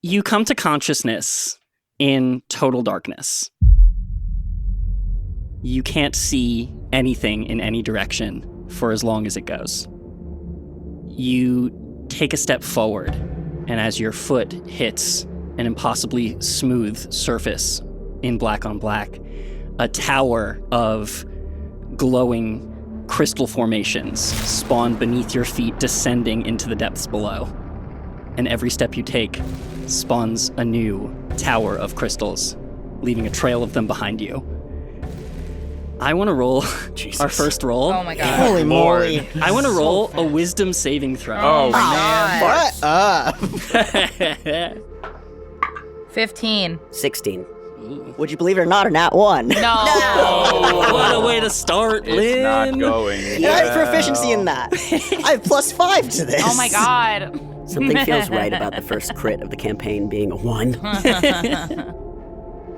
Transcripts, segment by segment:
You come to consciousness in total darkness. You can't see anything in any direction for as long as it goes. You take a step forward, and as your foot hits an impossibly smooth surface in black on black, a tower of glowing crystal formations spawn beneath your feet, descending into the depths below. And every step you take spawns a new tower of crystals, leaving a trail of them behind you. I want to roll our first roll. Oh my god. Holy moly. I want to roll a wisdom saving throw. Oh man. What up? 15. 16. Would you believe it or not, or nat 1? No. Oh, what a way to start, Lynn. It's not going. And I have proficiency in that. I have +5 to this. Oh my god. Something feels right about the first crit of the campaign being a 1.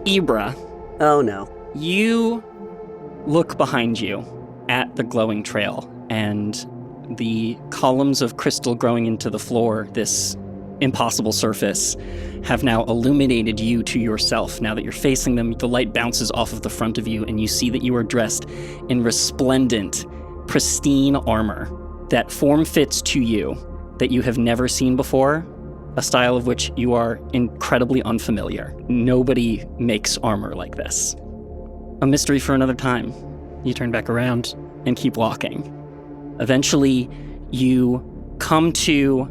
Ibra, Oh no. you look behind you at the glowing trail, and the columns of crystal growing into the floor, this impossible surface, have now illuminated you to yourself. Now that you're facing them, the light bounces off of the front of you, and you see that you are dressed in resplendent, pristine armor that form fits to you, that you have never seen before, a style of which you are incredibly unfamiliar. Nobody makes armor like this. A mystery for another time. You turn back around and keep walking. Eventually, you come to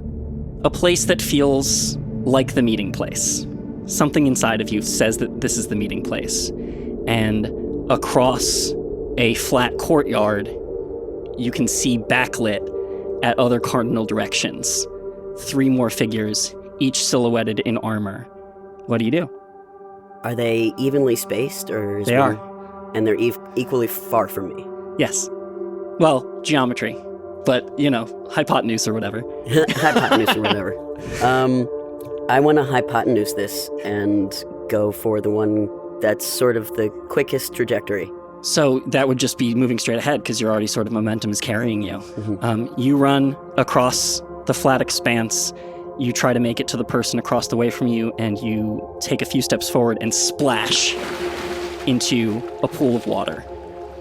a place that feels like the meeting place. Something inside of you says that this is the meeting place. And across a flat courtyard, you can see backlit at other cardinal directions 3 more figures, each silhouetted in armor. What do you do? Are they evenly spaced, or is They one- are. And they're equally far from me. Yes. Well, geometry. But, hypotenuse or whatever. Hypotenuse or whatever. I want to hypotenuse this and go for the one that's sort of the quickest trajectory. So that would just be moving straight ahead because your already sort of momentum is carrying you. Mm-hmm. You run across the flat expanse. You try to make it to the person across the way from you, and you take a few steps forward and splash into a pool of water.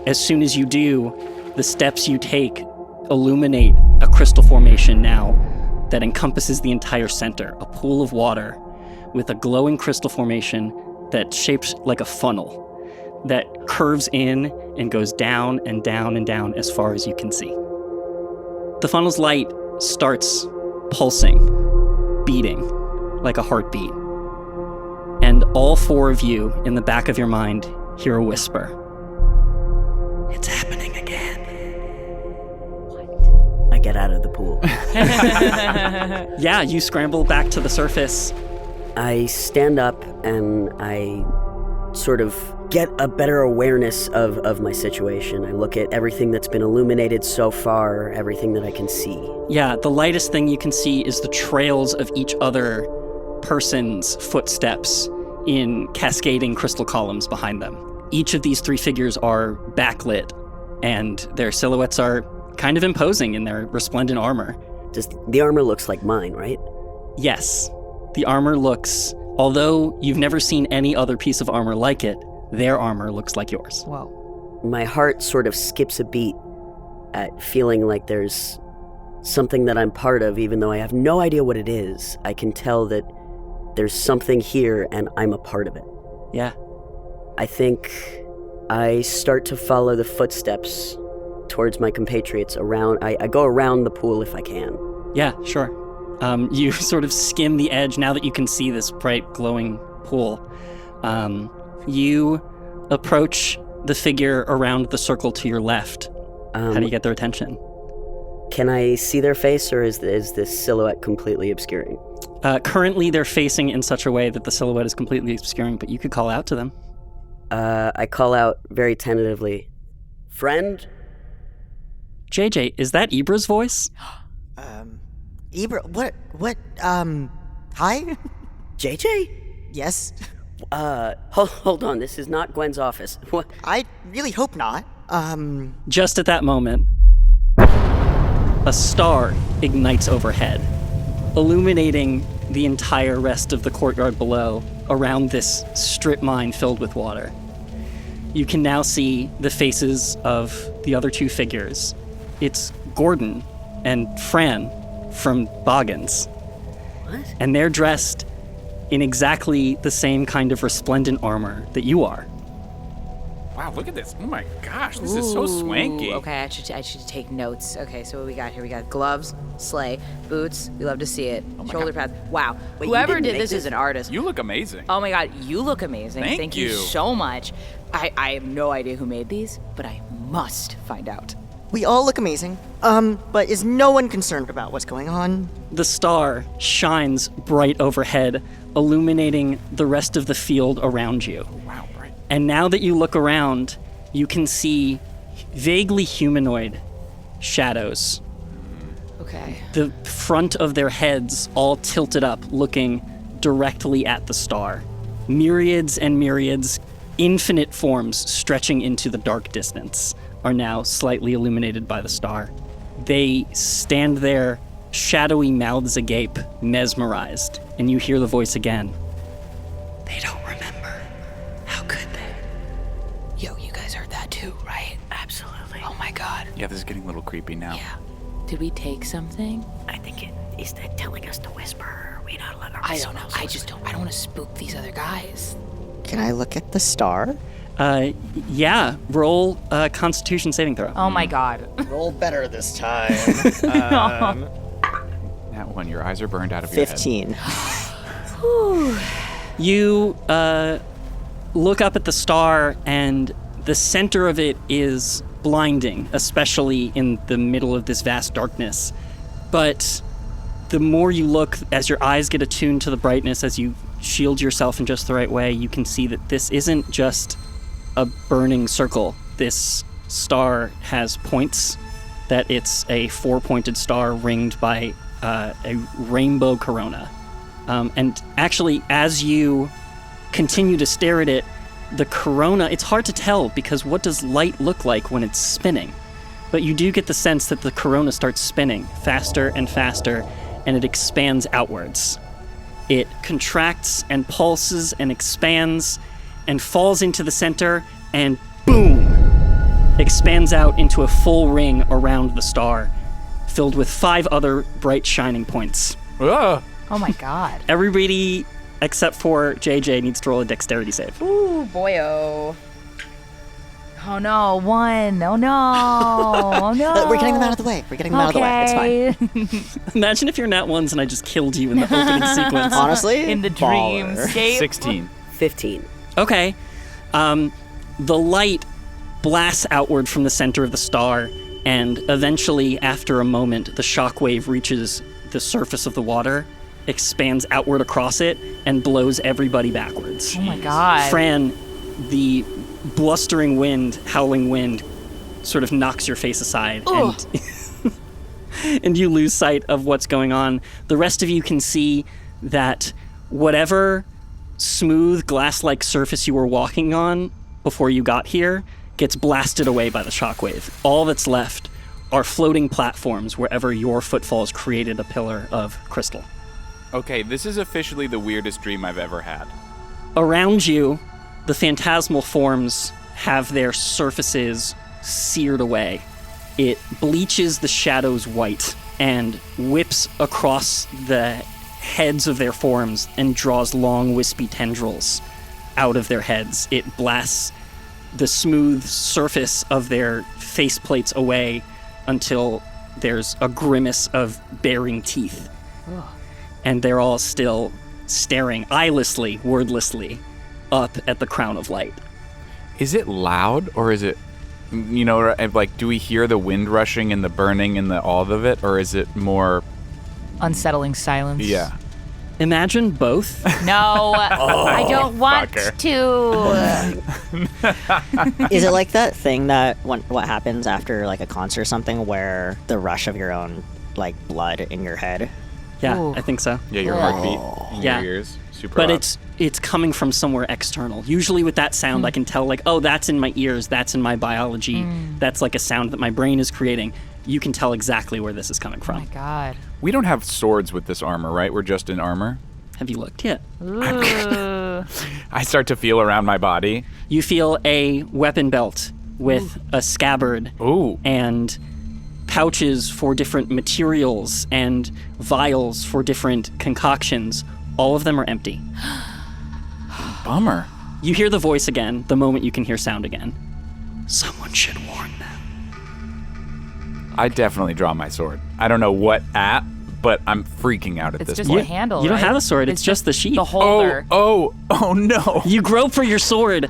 As soon as you do, the steps you take illuminate a crystal formation now that encompasses the entire center, a pool of water with a glowing crystal formation that's shaped like a funnel that curves in and goes down and down and down as far as you can see. The funnel's light starts pulsing, beating like a heartbeat. And all 4 of you in the back of your mind hear a whisper. It's happening again. I get out of the pool. Yeah, you scramble back to the surface. I stand up and I sort of get a better awareness of my situation. I look at everything that's been illuminated so far, everything that I can see. Yeah, the lightest thing you can see is the trails of each other person's footsteps in cascading crystal columns behind them. Each of these 3 figures are backlit, and their silhouettes are kind of imposing in their resplendent armor. The armor looks like mine, right? Yes, the armor looks, although you've never seen any other piece of armor like it, their armor looks like yours. Whoa. My heart sort of skips a beat at feeling like there's something that I'm part of, even though I have no idea what it is. I can tell that there's something here and I'm a part of it. Yeah. I think I start to follow the footsteps towards my compatriots around. I go around the pool if I can. Yeah, sure. You sort of skim the edge now that you can see this bright, glowing pool. You approach the figure around the circle to your left. How do you get their attention? Can I see their face, or is this silhouette completely obscuring? Currently, they're facing in such a way that the silhouette is completely obscuring, but you could call out to them. I call out very tentatively, "Friend?" JJ, is that Ibra's voice? Ibra, what, hi? JJ? Yes? Hold on, this is not Gwen's office. What? I really hope not. Just at that moment, a star ignites overhead, illuminating the entire rest of the courtyard below around this strip mine filled with water. You can now see the faces of the other two figures. It's Gordon and Fran from Boggins. What? And they're dressed in exactly the same kind of resplendent armor that you are. Wow, look at this. Oh my gosh, this is so swanky. Okay, I should take notes. Okay, so what we got here? We got gloves, sleigh, boots. We love to see it. my Shoulder God. pads. Wow. Wait, you Whoever didn't did make this this? is an artist. You look amazing. Oh my God, you look amazing. Thank you you. so much. I have no idea who made these, but I must find out. We all look amazing. But is no one concerned about what's going on? The star shines bright overhead, illuminating the rest of the field around you. Wow, right. And now that you look around, you can see vaguely humanoid shadows. Okay. The front of their heads all tilted up, looking directly at the star. Myriads and myriads, infinite forms stretching into the dark distance, are now slightly illuminated by the star. They stand there, shadowy mouths agape, mesmerized, and you hear the voice again. They don't remember. How could they? Yo, you guys heard that too, right? Absolutely. Oh my God. Yeah, this is getting a little creepy now. Yeah. Did we take something? I think is that telling us to whisper? Or are we not allowed to I don't know. I don't want to spook these other guys. Can I look at the star? Yeah, roll a Constitution saving throw. Oh my God. Roll better this time. That one, your eyes are burned out of your head. 15. You look up at the star, and the center of it is blinding, especially in the middle of this vast darkness. But the more you look, as your eyes get attuned to the brightness, as you shield yourself in just the right way, you can see that this isn't just a burning circle. This star has points, that it's a 4-pointed star ringed by a rainbow corona. And actually, as you continue to stare at it, the corona, it's hard to tell because what does light look like when it's spinning? But you do get the sense that the corona starts spinning faster and faster, and it expands outwards. It contracts and pulses and expands and falls into the center, and boom! Expands out into a full ring around the star, filled with 5 other bright shining points. Ah! Oh my God. Everybody except for JJ needs to roll a dexterity save. Ooh, boyo. Oh no, 1. Oh no. Oh no. We're getting them out of the way. We're getting them out of the way. It's fine. Imagine if you're Nat Ones and I just killed you in the opening sequence. Honestly, In the baller. dreamscape. 16. 15. Okay. The light blasts outward from the center of the star, and eventually, after a moment, the shockwave reaches the surface of the water, expands outward across it, and blows everybody backwards. Oh my God. Fran, the blustering wind, howling wind, sort of knocks your face aside, and and you lose sight of what's going on. The rest of you can see that whatever smooth glass-like surface you were walking on before you got here gets blasted away by the shockwave. All that's left are floating platforms wherever your footfalls created a pillar of crystal. Okay, this is officially the weirdest dream I've ever had. Around you, the phantasmal forms have their surfaces seared away. It bleaches the shadows white and whips across the heads of their forms and draws long, wispy tendrils out of their heads. It blasts the smooth surface of their faceplates away until there's a grimace of baring teeth. And they're all still staring eyelessly, wordlessly, up at the crown of light. Is it loud, or is it, you know, like, do we hear the wind rushing and the burning and the all of it, or is it more, Unsettling silence. yeah. Imagine both. No, I don't want fucker. to. Is it like that thing that what happens after like a concert or something where the rush of your own like blood in your head? Yeah, Ooh. I think so. Yeah, your heartbeat in Yeah. your ears. Super But loud. it's coming from somewhere external. Usually with that sound, I can tell, like, oh, that's in my ears, that's in my biology, that's like a sound that my brain is creating. you can tell exactly where this is coming Oh from. my god. We don't have swords with this armor, right? We're just in armor. Have you looked yet? Ooh. I start to feel around my body. You feel a weapon belt with a scabbard Ooh. and pouches for different materials and vials for different concoctions. All of them are empty. Bummer. You hear the voice again the moment you can hear sound again. Someone should warn them. I definitely draw my sword. I don't know what at, but I'm freaking out at It's this just point. a handle, You don't right? have a sword, it's just the sheath. The holder. Oh no. You grope for your sword,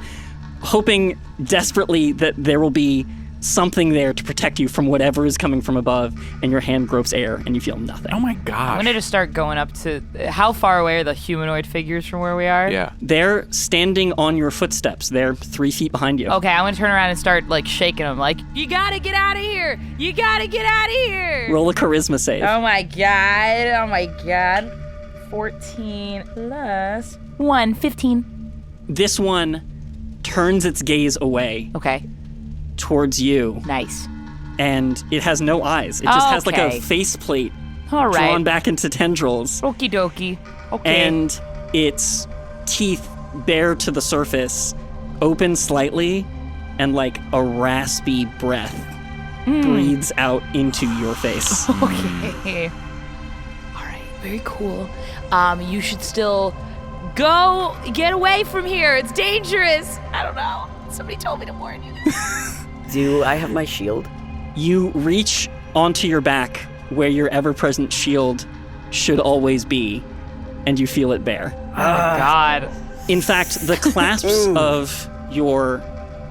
hoping desperately that there will be something there to protect you from whatever is coming from above, and your hand gropes air and you feel nothing. Oh my I'm gosh. gonna just start going up to. How far away are the humanoid figures from where we are? Yeah. They're standing on your footsteps. They're 3 feet behind you. Okay, I'm gonna turn around and start like shaking them, like, you gotta get out of here! You gotta get out of here! Roll a charisma save. Oh my god! Oh my god! 14 plus 1, 15. This one turns its gaze away Okay, towards you, nice. and it has no eyes. It just has like a Okay. faceplate All drawn right. back into tendrils, Okie dokie. Okay. and its teeth bare to the surface open slightly, and like a raspy breath breathes out into your face. Okay. All right. Very cool. You should still go. Get away from here. It's dangerous. I don't know. Somebody told me to warn you. Do I have my shield? You reach onto your back where your ever-present shield should always be, and you feel it bare. Oh my god. In fact, the clasps of your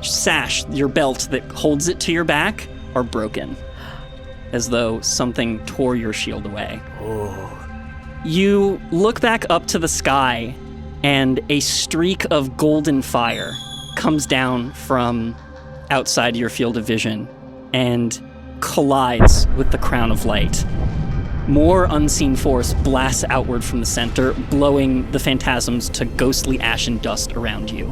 sash, your belt that holds it to your back, are broken, as though something tore your shield away. You look back up to the sky, and a streak of golden fire comes down from outside your field of vision and collides with the crown of light. More unseen force blasts outward from the center, blowing the phantasms to ghostly ash and dust around you.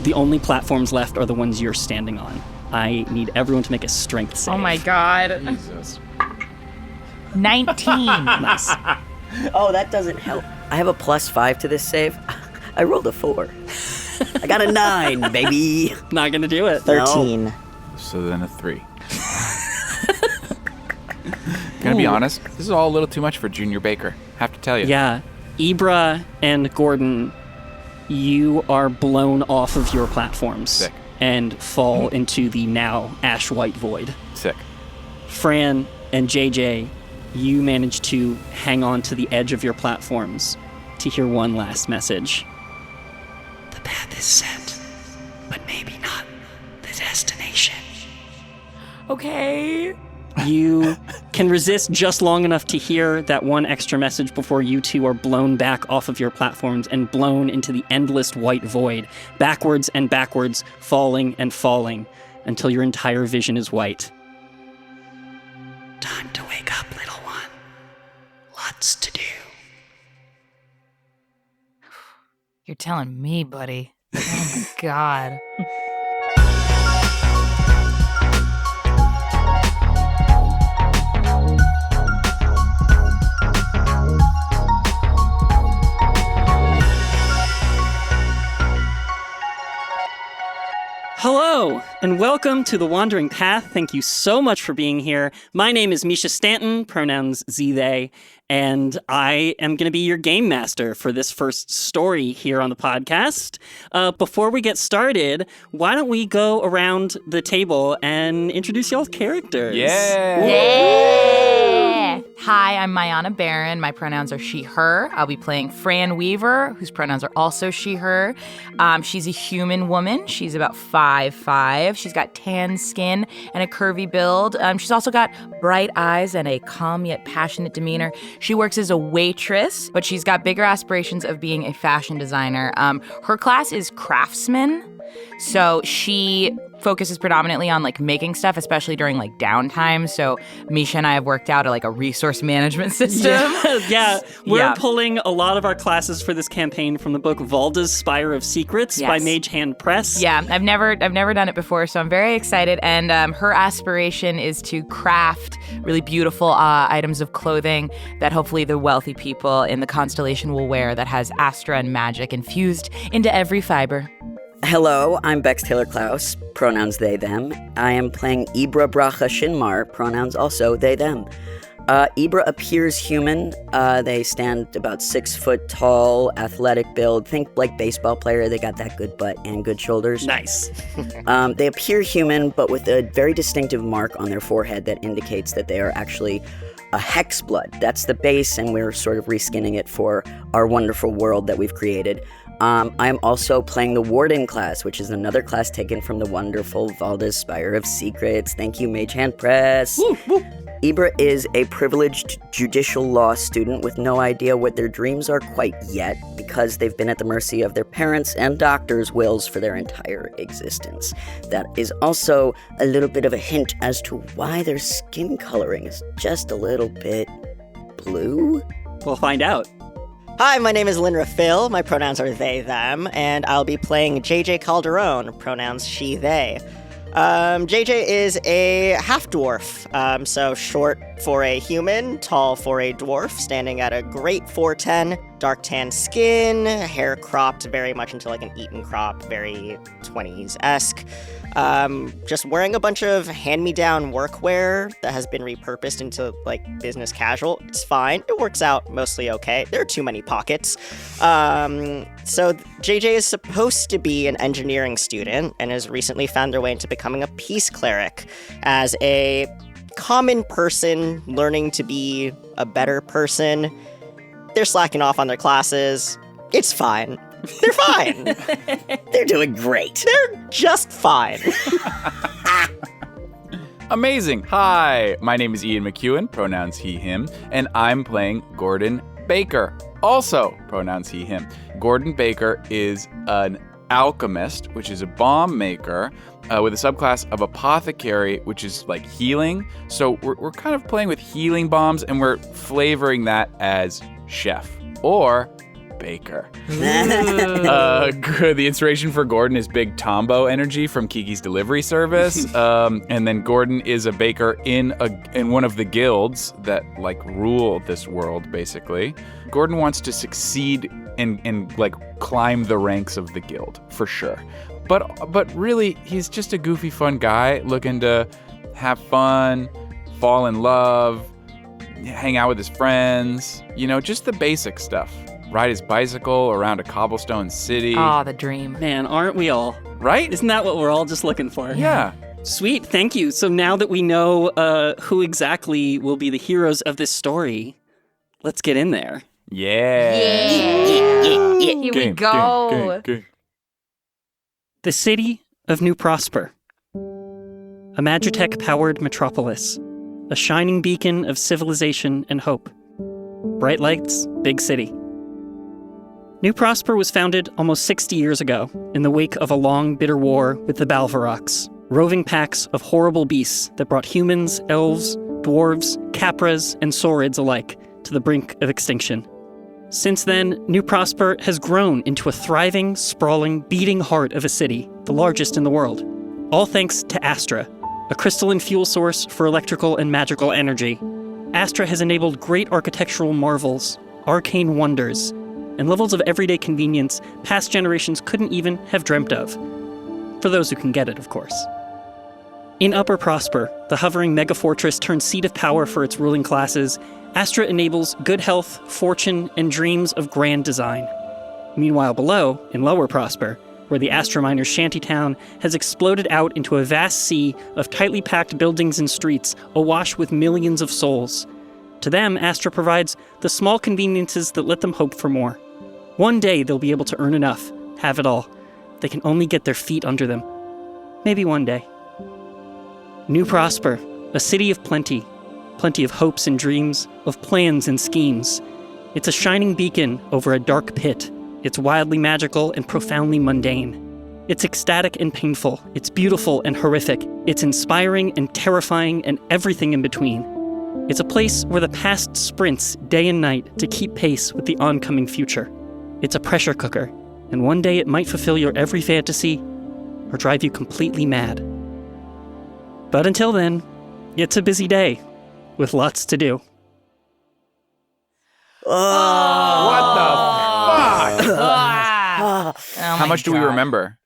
The only platforms left are the ones you're standing on. I need everyone to make a strength save. Oh my god. Jesus. 19. Nice. Oh, that doesn't help. I have a +5 to this save. I rolled a 4. I got a 9, baby. Not gonna do it. 13. So then a 3. Gonna be honest, this is all a little too much for Junior Baker. Have to tell you. Yeah. Ibra and Gordon, you are blown off of your platforms Sick. and fall into the now ash-white void. Sick. Fran and JJ, you manage to hang on to the edge of your platforms to hear one last message. The path is set, but maybe not the destination. Okay. You can resist just long enough to hear that one extra message before you two are blown back off of your platforms and blown into the endless white void, backwards and backwards, falling and falling, until your entire vision is white. Time to wake up, little one. Lots to do. You're telling me, buddy. Oh my god. Hello, and welcome to The Wandering Path. Thank you so much for being here. My name is Misha Stanton, pronouns ze, they, and I am going to be your game master for this first story here on the podcast. Before we get started, why don't we go around the table and introduce y'all's characters? Yeah. Hi, I'm Mayana Barron. My pronouns are she, her. I'll be playing Fran Weaver, whose pronouns are also she, her. She's a human woman. She's about 5'5". She's got tan skin and a curvy build. She's also got bright eyes and a calm yet passionate demeanor. She works as a waitress, but she's got bigger aspirations of being a fashion designer. Her class is craftsman. So she focuses predominantly on like making stuff, especially during like downtime. So Misha and I have worked out a resource management system. Yeah, we're Yeah. pulling a lot of our classes for this campaign from the book Valda's Spire of Secrets by Yes. Mage Hand Press. Yeah, I've never done it before, so I'm very excited. And her aspiration is to craft really beautiful items of clothing that hopefully the wealthy people in the constellation will wear that has Astra and magic infused into every fiber. Hello, I'm Bex Taylor Klaus, pronouns they, them. I am playing Ibra Bracha Shinmar, pronouns also they, them. Ibra appears human. They stand about 6 foot tall, athletic build. Think like baseball player. They got that good butt and good shoulders. Nice. They appear human, but with a very distinctive mark on their forehead that indicates that they are actually a hex blood. That's the base, and we're sort of reskinning it for our wonderful world that we've created. I'm also playing the Warden class, which is another class taken from the wonderful Valda's Spire of Secrets. Thank you, Mage Hand Press. Woo, woo. Ibra is a privileged judicial law student with no idea what their dreams are quite yet, because they've been at the mercy of their parents' and doctors' wills for their entire existence. That is also a little bit of a hint as to why their skin coloring is just a little bit blue. We'll find out. Hi, my name is Linra Phil. My pronouns are they, them, and I'll be playing JJ Calderon, pronouns she, they. JJ is a half-dwarf, so short for a human, tall for a dwarf, standing at a great 4'10", dark tan skin, hair cropped very much into like an Eton crop, very 20s-esque. Just wearing a bunch of hand-me-down workwear that has been repurposed into like business casual. It's fine. It works out mostly okay. There are too many pockets. So JJ is supposed to be an engineering student and has recently found their way into becoming a peace cleric as a common person learning to be a better person. They're slacking off on their classes. It's fine. They're fine. They're doing great. They're just fine. Amazing. Hi, my name is Ian McEwen, pronouns he, him, and I'm playing Gordon Baker, also pronouns he, him. Gordon Baker is an alchemist, which is a bomb maker, with a subclass of apothecary, which is like healing. So we're kind of playing with healing bombs, and we're flavoring that as chef or baker. The inspiration for Gordon is Big Tombo energy from Kiki's Delivery Service, and then Gordon is a baker in one of the guilds that like rule this world. Basically, Gordon wants to succeed and like climb the ranks of the guild for sure. But really, he's just a goofy, fun guy looking to have fun, fall in love, hang out with his friends. You know, just the basic stuff. Ride his bicycle around a cobblestone city. Oh, the dream. Man, aren't we all? Right? Isn't that what we're all just looking for? Yeah. Sweet, thank you. So now that we know who exactly will be the heroes of this story, let's get in there. Yeah. Here we go. Game. The city of New Prosper. A Magitech-powered metropolis. A shining beacon of civilization and hope. Bright lights, big city. New Prosper was founded almost 60 years ago in the wake of a long, bitter war with the Balvaroks, roving packs of horrible beasts that brought humans, elves, dwarves, capras, and saurids alike to the brink of extinction. Since then, New Prosper has grown into a thriving, sprawling, beating heart of a city, the largest in the world. All thanks to Astra, a crystalline fuel source for electrical and magical energy. Astra has enabled great architectural marvels, arcane wonders, and levels of everyday convenience past generations couldn't even have dreamt of. For those who can get it, of course. In Upper Prosper, the hovering megafortress turned seat of power for its ruling classes, Astra enables good health, fortune, and dreams of grand design. Meanwhile below, in Lower Prosper, where the Astra miners' shantytown has exploded out into a vast sea of tightly packed buildings and streets awash with millions of souls. To them, Astra provides the small conveniences that let them hope for more. One day they'll be able to earn enough, have it all. They can only get their feet under them. Maybe one day. New Prosper, a city of plenty. Plenty of hopes and dreams, of plans and schemes. It's a shining beacon over a dark pit. It's wildly magical and profoundly mundane. It's ecstatic and painful. It's beautiful and horrific. It's inspiring and terrifying and everything in between. It's a place where the past sprints day and night to keep pace with the oncoming future. It's a pressure cooker, and one day it might fulfill your every fantasy or drive you completely mad. But until then, it's a busy day with lots to do. What the fuck? Oh How my much do we God. remember?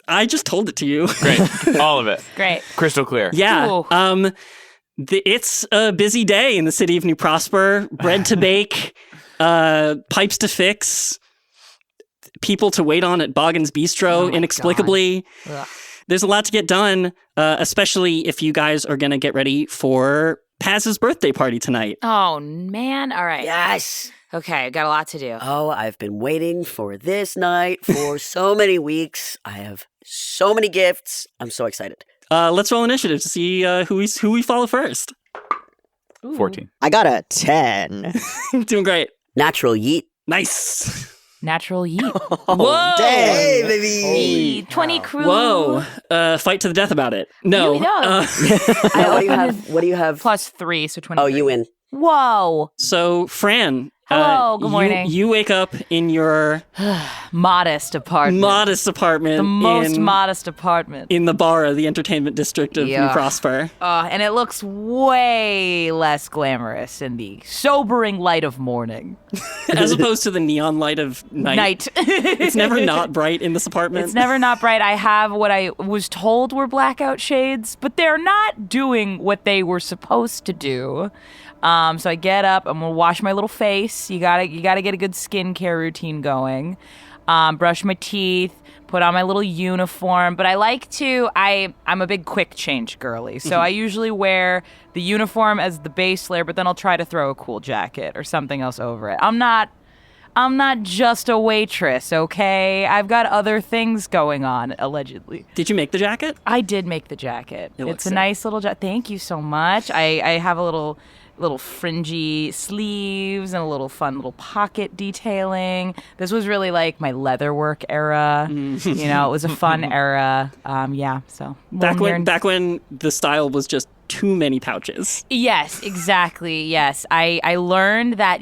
I just told it to you. Great. All of it. Great. Crystal clear. Yeah. Ooh. It's a busy day in the city of New Prosper. Bread to bake, pipes to fix, people to wait on at Boggin's Bistro my inexplicably. Ugh. There's a lot to get done, especially if you guys are going to get ready for Paz's birthday party tonight. Oh, man. All right. Yes. Okay, got a lot to do. Oh, I've been waiting for this night for so many weeks. I have so many gifts. I'm so excited. Let's roll initiative to see who we follow first. 14. I got a 10. Doing great. Natural yeet. Nice. Natural yeet. Whoa, dang. Hey, baby. 20 crew. Whoa. Fight to the death about it. No. What do you have? Plus 3, so 20. Oh, you win. Whoa. So, Fran. Hello, good morning. You wake up in your Modest apartment. modest apartment. The most in, modest apartment. in the Barra, the entertainment district of New Yeah. Prosper. And it looks way less glamorous in the sobering light of morning. As opposed to the neon light of night. It's never not bright in this apartment. It's never not bright. I have what I was told were blackout shades, but they're not doing what they were supposed to do. So I get up, I'm gonna wash my little face. You gotta get a good skincare routine going. Brush my teeth, put on my little uniform. But I like to, I'm a big quick change girly. So I usually wear the uniform as the base layer, but then I'll try to throw a cool jacket or something else over it. I'm not just a waitress, okay? I've got other things going on, allegedly. Did you make the jacket? I did make the jacket. It looks It's a sick. nice little jacket. Thank you so much. I have a little fringy sleeves and a little fun little pocket detailing. This was really like my leatherwork era. You know, it was a fun era. So Back when the style was just too many pouches. Yes, exactly. Yes. I learned that,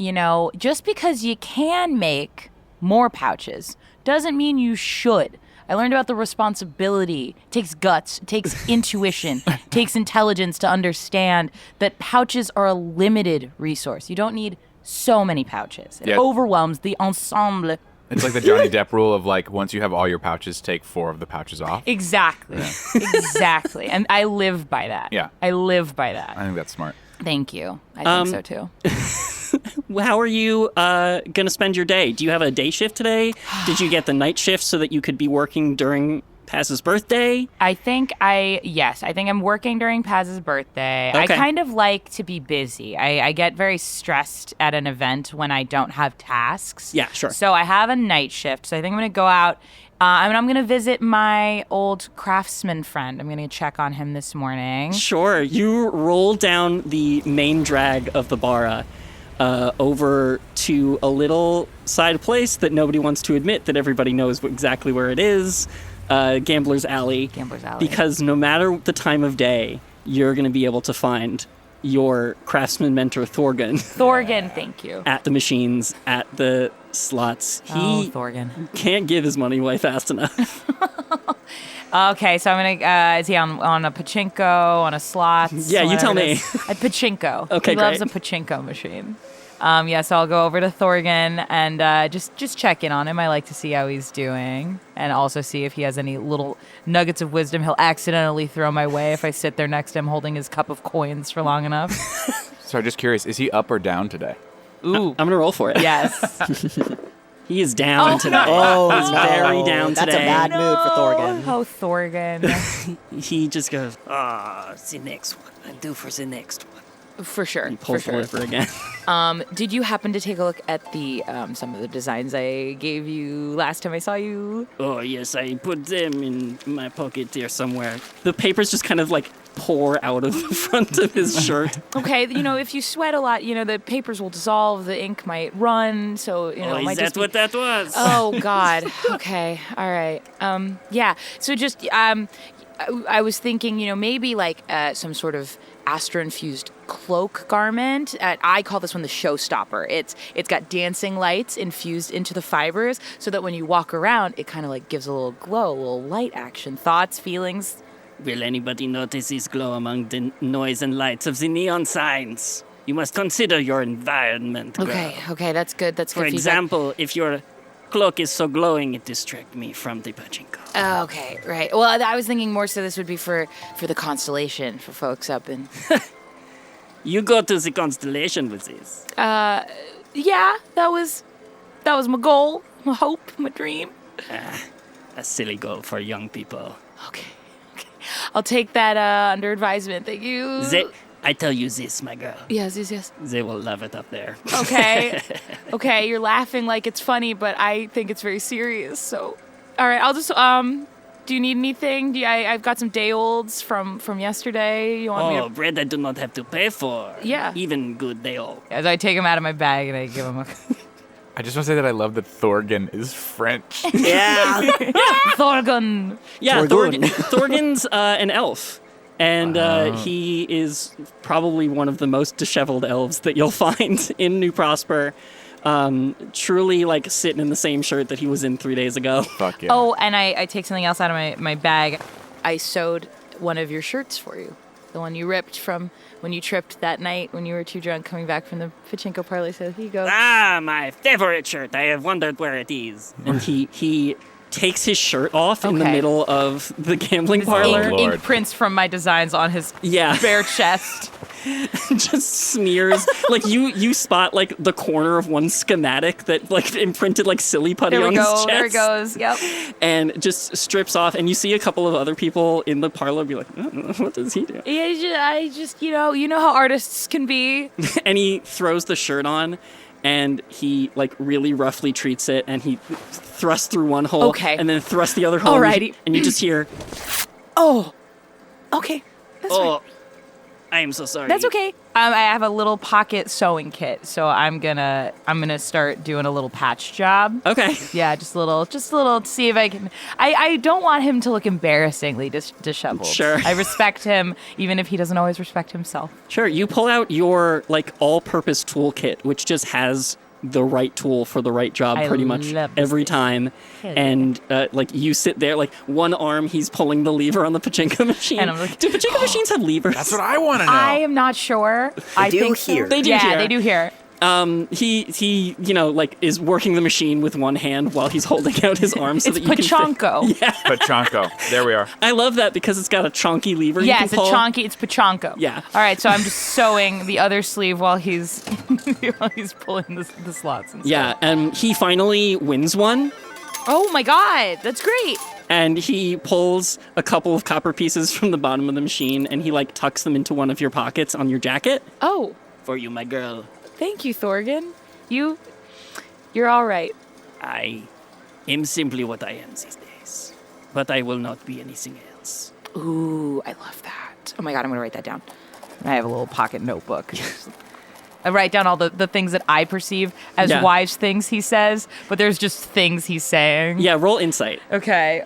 just because you can make more pouches doesn't mean you should. I learned about the responsibility. It takes guts. It takes intuition. It takes intelligence to understand that pouches are a limited resource. You don't need so many pouches. It overwhelms the ensemble. It's like the Johnny Depp rule of like, once you have all your pouches, take 4 of the pouches off. Exactly. Exactly. And I live by that. Yeah. I live by that. I think that's smart. Thank you. I think so too. How are you going to spend your day? Do you have a day shift today? Did you get the night shift so that you could be working during Paz's birthday? I think I'm working during Paz's birthday. Okay. I kind of like to be busy. I get very stressed at an event when I don't have tasks. Yeah, sure. So I have a night shift. So I think I'm going to go out and I'm going to visit my old craftsman friend. I'm going to check on him this morning. Sure. You roll down the main drag of the Barra over to a little side place that nobody wants to admit that everybody knows exactly where it is. Gambler's Alley. Gambler's Alley. Because no matter the time of day, you're going to be able to find your craftsman mentor, Thorgan. Thorgan, thank you. At the machines, at the slots. He Thorgan. can't give his money away fast enough. Okay, so I'm gonna. Is he on a pachinko, on a slots? Yeah, you tell me. A pachinko. Okay, he loves a great. pachinko machine. So I'll go over to Thorgan and just check in on him. I like to see how he's doing, and also see if he has any little nuggets of wisdom he'll accidentally throw my way if I sit there next to him holding his cup of coins for long enough. So I'm just curious, is he up or down today? Ooh, I'm going to roll for it. Yes. He is down today. Oh, He's very down That's today. a bad mood for Thorgan. Oh, Thorgan. He just goes, the next one. I'm due for the next one. For sure. He For pulls the sure. lever again. Did you happen to take a look at the some of the designs I gave you last time I saw you? Oh, yes, I put them in my pocket here somewhere. The papers just kind of like pour out of the front of his shirt. Okay, if you sweat a lot, the papers will dissolve, the ink might run, so, it Oh, might is just that what that was? Oh, God. Okay, all right. Yeah, so just, I was thinking, maybe like some sort of astro-infused cloak garment. I call this one the showstopper. It's got dancing lights infused into the fibers so that when you walk around, it kind of like gives a little glow, a little light action. Thoughts, feelings? Will anybody notice this glow among the noise and lights of the neon signs? You must consider your environment, girl. Okay, that's good. That's good For feedback. example, if your cloak is so glowing, it distracts me from the pachinko. Oh, okay, right. Well, I was thinking more so this would be for the constellation, for folks up in... You go to the constellation with this. Yeah, that was my goal, my hope, my dream. A silly goal for young people. Okay. I'll take that under advisement. Thank you. I tell you this, my girl. Yes. They will love it up there. Okay. Okay, you're laughing like it's funny, but I think it's very serious. So, all right, I'll just do you need anything? I've got some day olds from yesterday. You want me to? Bread I do not have to pay for. Yeah. Even good day old. As I take them out of my bag and I give them a I just want to say that I love that Thorgan is French. Yeah. Thorgun. Yeah, Thorgun. Thorgan's an elf. And he is probably one of the most disheveled elves that you'll find in New Prosper. Truly, like, sitting in the same shirt that he was in 3 days ago. Fuck yeah. Oh, and I take something else out of my bag. I sewed one of your shirts for you. The one you ripped from when you tripped that night when you were too drunk coming back from the pachinko parlor. So here you go. Ah, my favorite shirt. I have wondered where it is. And he takes his shirt off in the Okay. middle of the gambling His parlor. Lord. ink prints from my designs on his Yeah. bare chest. Just smears. Like, you spot, like, the corner of one schematic that, like, imprinted, like, silly putty There on we his go. chest. There it goes. Yep. And just strips off. And you see a couple of other people in the parlor be like, what does he do? Yeah, I just you know how artists can be. And he throws the shirt on, and he, like, really roughly treats it, and he thrusts through one hole, Okay. and then thrusts the other hole. Alrighty. And you just hear, Oh. Okay. That's right. oh, I am so sorry. That's okay. I have a little pocket sewing kit, so I'm gonna start doing a little patch job. Okay. Yeah, just a little to see if I can. I don't want him to look embarrassingly disheveled. Sure. I respect him, even if he doesn't always respect himself. Sure, you pull out your, like, all-purpose toolkit, which just has the right tool for the right job I pretty much love this every thing. time. Hell And, like, you sit there, like, one arm he's pulling the lever on the pachinko machine. And I'm like, do pachinko machines have levers? That's what I want to know. I am not sure. I do think so. here. They do yeah, here. they do here. He like, is working the machine with one hand while he's holding out his arm so It's that you can fit. pachanko. Yeah. Pachanko. There we are. I love that because it's got a chonky lever you Yeah, can it's a pull. chonky. It's pachanko. Yeah. All right, so I'm just sewing the other sleeve while he's pulling the slots. And Yeah, stuff. and he finally wins one, Oh my God, that's great. and he pulls a couple of copper pieces from the bottom of the machine, and he, like, tucks them into one of your pockets on your jacket. Oh, For you, my girl. thank you, Thorgan. You're all right. I am simply what I am these days, but I will not be anything else. Ooh, I love that. Oh my God, I'm gonna write that down. I have a little pocket notebook. I write down all the things that I perceive as Yeah. wise things he says, but there's just things he's saying. Yeah, roll insight. Okay.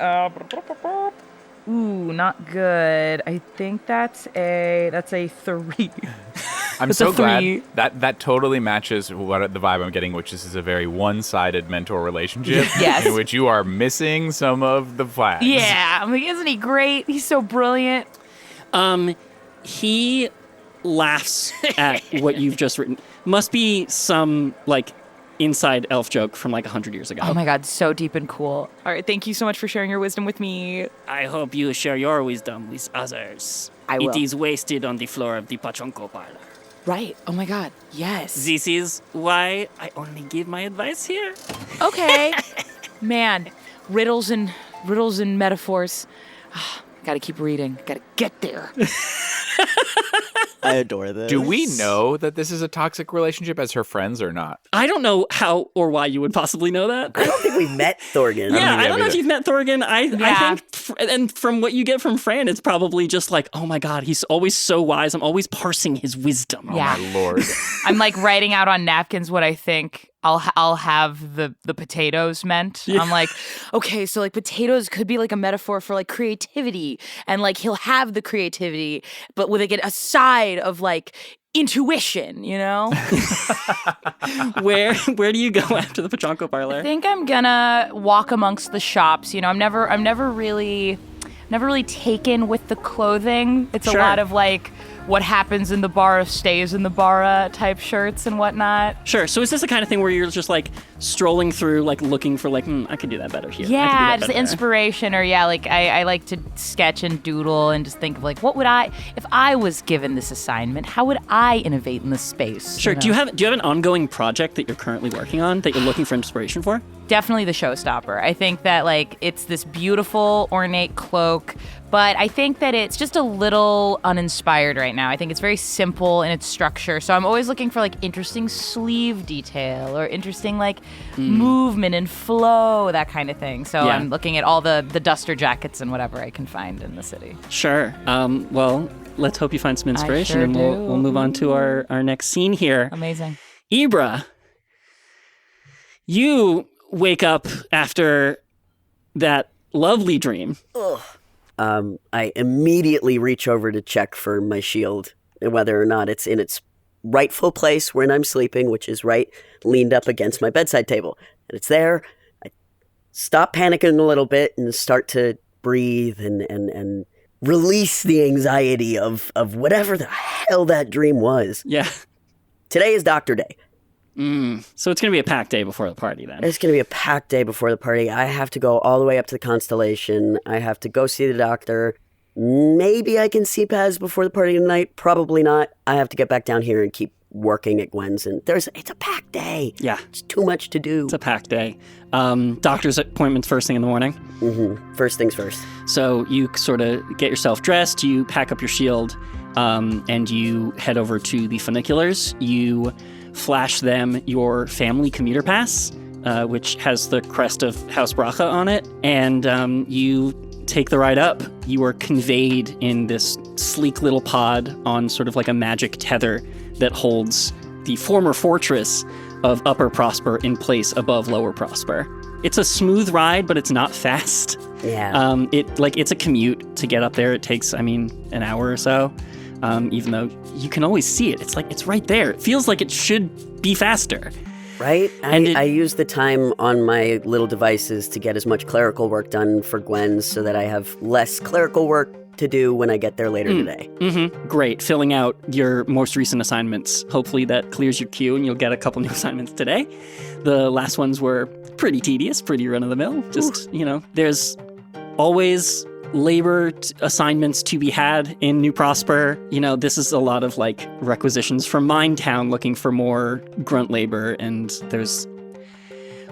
Ooh, not good. I think that's a 3. I'm It's so a glad 3. that totally matches what the vibe I'm getting, which is a very one-sided mentor relationship Yes. in which you are missing some of the flags. Yeah, I'm like, isn't he great? He's so brilliant. He laughs at what you've just written. Must be some, like, inside elf joke from, like, 100 years ago. Oh my God, so deep and cool. All right, thank you so much for sharing your wisdom with me. I hope you share your wisdom with others. I will. It is wasted on the floor of the pachinko parlor. Right. Oh my God. Yes. This is why I only give my advice here. Okay. Man, riddles and metaphors. Got to keep reading. Got to get there. I adore this. Do we know that this is a toxic relationship as her friends or not? I don't know how or why you would possibly know that. I don't think we've met Thorgan. Yeah, I don't know either. if you've met Thorgan. I think, and from what you get from Fran, it's probably just like, oh my God, he's always so wise. I'm always parsing his wisdom. Yeah. Oh my lord. I'm like writing out on napkins what I think I'll have the potatoes meant. Yeah. I'm like, okay, so like potatoes could be like a metaphor for like creativity, and like he'll have the creativity, but with like a side of like intuition, you know? Where do you go after the Pachanko parlor? I think I'm gonna walk amongst the shops. You know, I'm never really taken with the clothing. It's Sure. a lot of like what happens in the bar stays in the bar type shirts and whatnot. Sure. So is this the kind of thing where you're just like strolling through, like looking for like, I could do that better here. I could do Yeah, that just better there. inspiration, or like I like to sketch and doodle and just think of like, what would if I was given this assignment, how would I innovate in this space? Sure. you Do you know? have an ongoing project that you're currently working on that you're looking for inspiration for? Definitely the showstopper. I think that like it's this beautiful ornate cloak, but I think that it's just a little uninspired right now. I think it's very simple in its structure. So I'm always looking for like interesting sleeve detail or interesting like movement and flow, that kind of thing. So Yeah. I'm looking at all the duster jackets and whatever I can find in the city. Sure. Well, let's hope you find some inspiration, sure and do. we'll move on to our next scene here. Amazing. Ibra, you wake up after that lovely dream. I immediately reach over to check for my shield, and whether or not it's in its rightful place when I'm sleeping, which is right leaned up against my bedside table. And it's there. I stop panicking a little bit and start to breathe and release the anxiety of whatever the hell that dream was. Yeah. Today is Doctor Day. So it's going to be a packed day before the party then. It's going to be a packed day before the party. I have to go all the way up to the constellation. I have to go see the doctor. Maybe I can see Paz before the party tonight. Probably not. I have to get back down here and keep working at Gwen's. And it's a packed day. Yeah. It's too much to do. It's a packed day. Doctor's appointments first thing in the morning. First things first. So you sort of get yourself dressed, you pack up your shield, and you head over to the funiculars. You flash them your family commuter pass, which has the crest of House Bracha on it, and you take the ride up. You are conveyed in this sleek little pod on sort of like a magic tether that holds the former fortress of Upper Prosper in place above Lower Prosper. It's a smooth ride, but it's not fast. Yeah. It's a commute to get up there. It takes, an hour or so. Even though you can always see it. It's right there. It feels like it should be faster. Right? And I use the time on my little devices to get as much clerical work done for Gwen's so that I have less clerical work to do when I get there later today. Mm-hmm. Great. Filling out your most recent assignments. Hopefully that clears your queue and you'll get a couple new assignments today. The last ones were pretty tedious, pretty run-of-the-mill. Just, there's always labor assignments to be had in New Prosper. This is a lot of like requisitions from Minetown looking for more grunt labor, and there's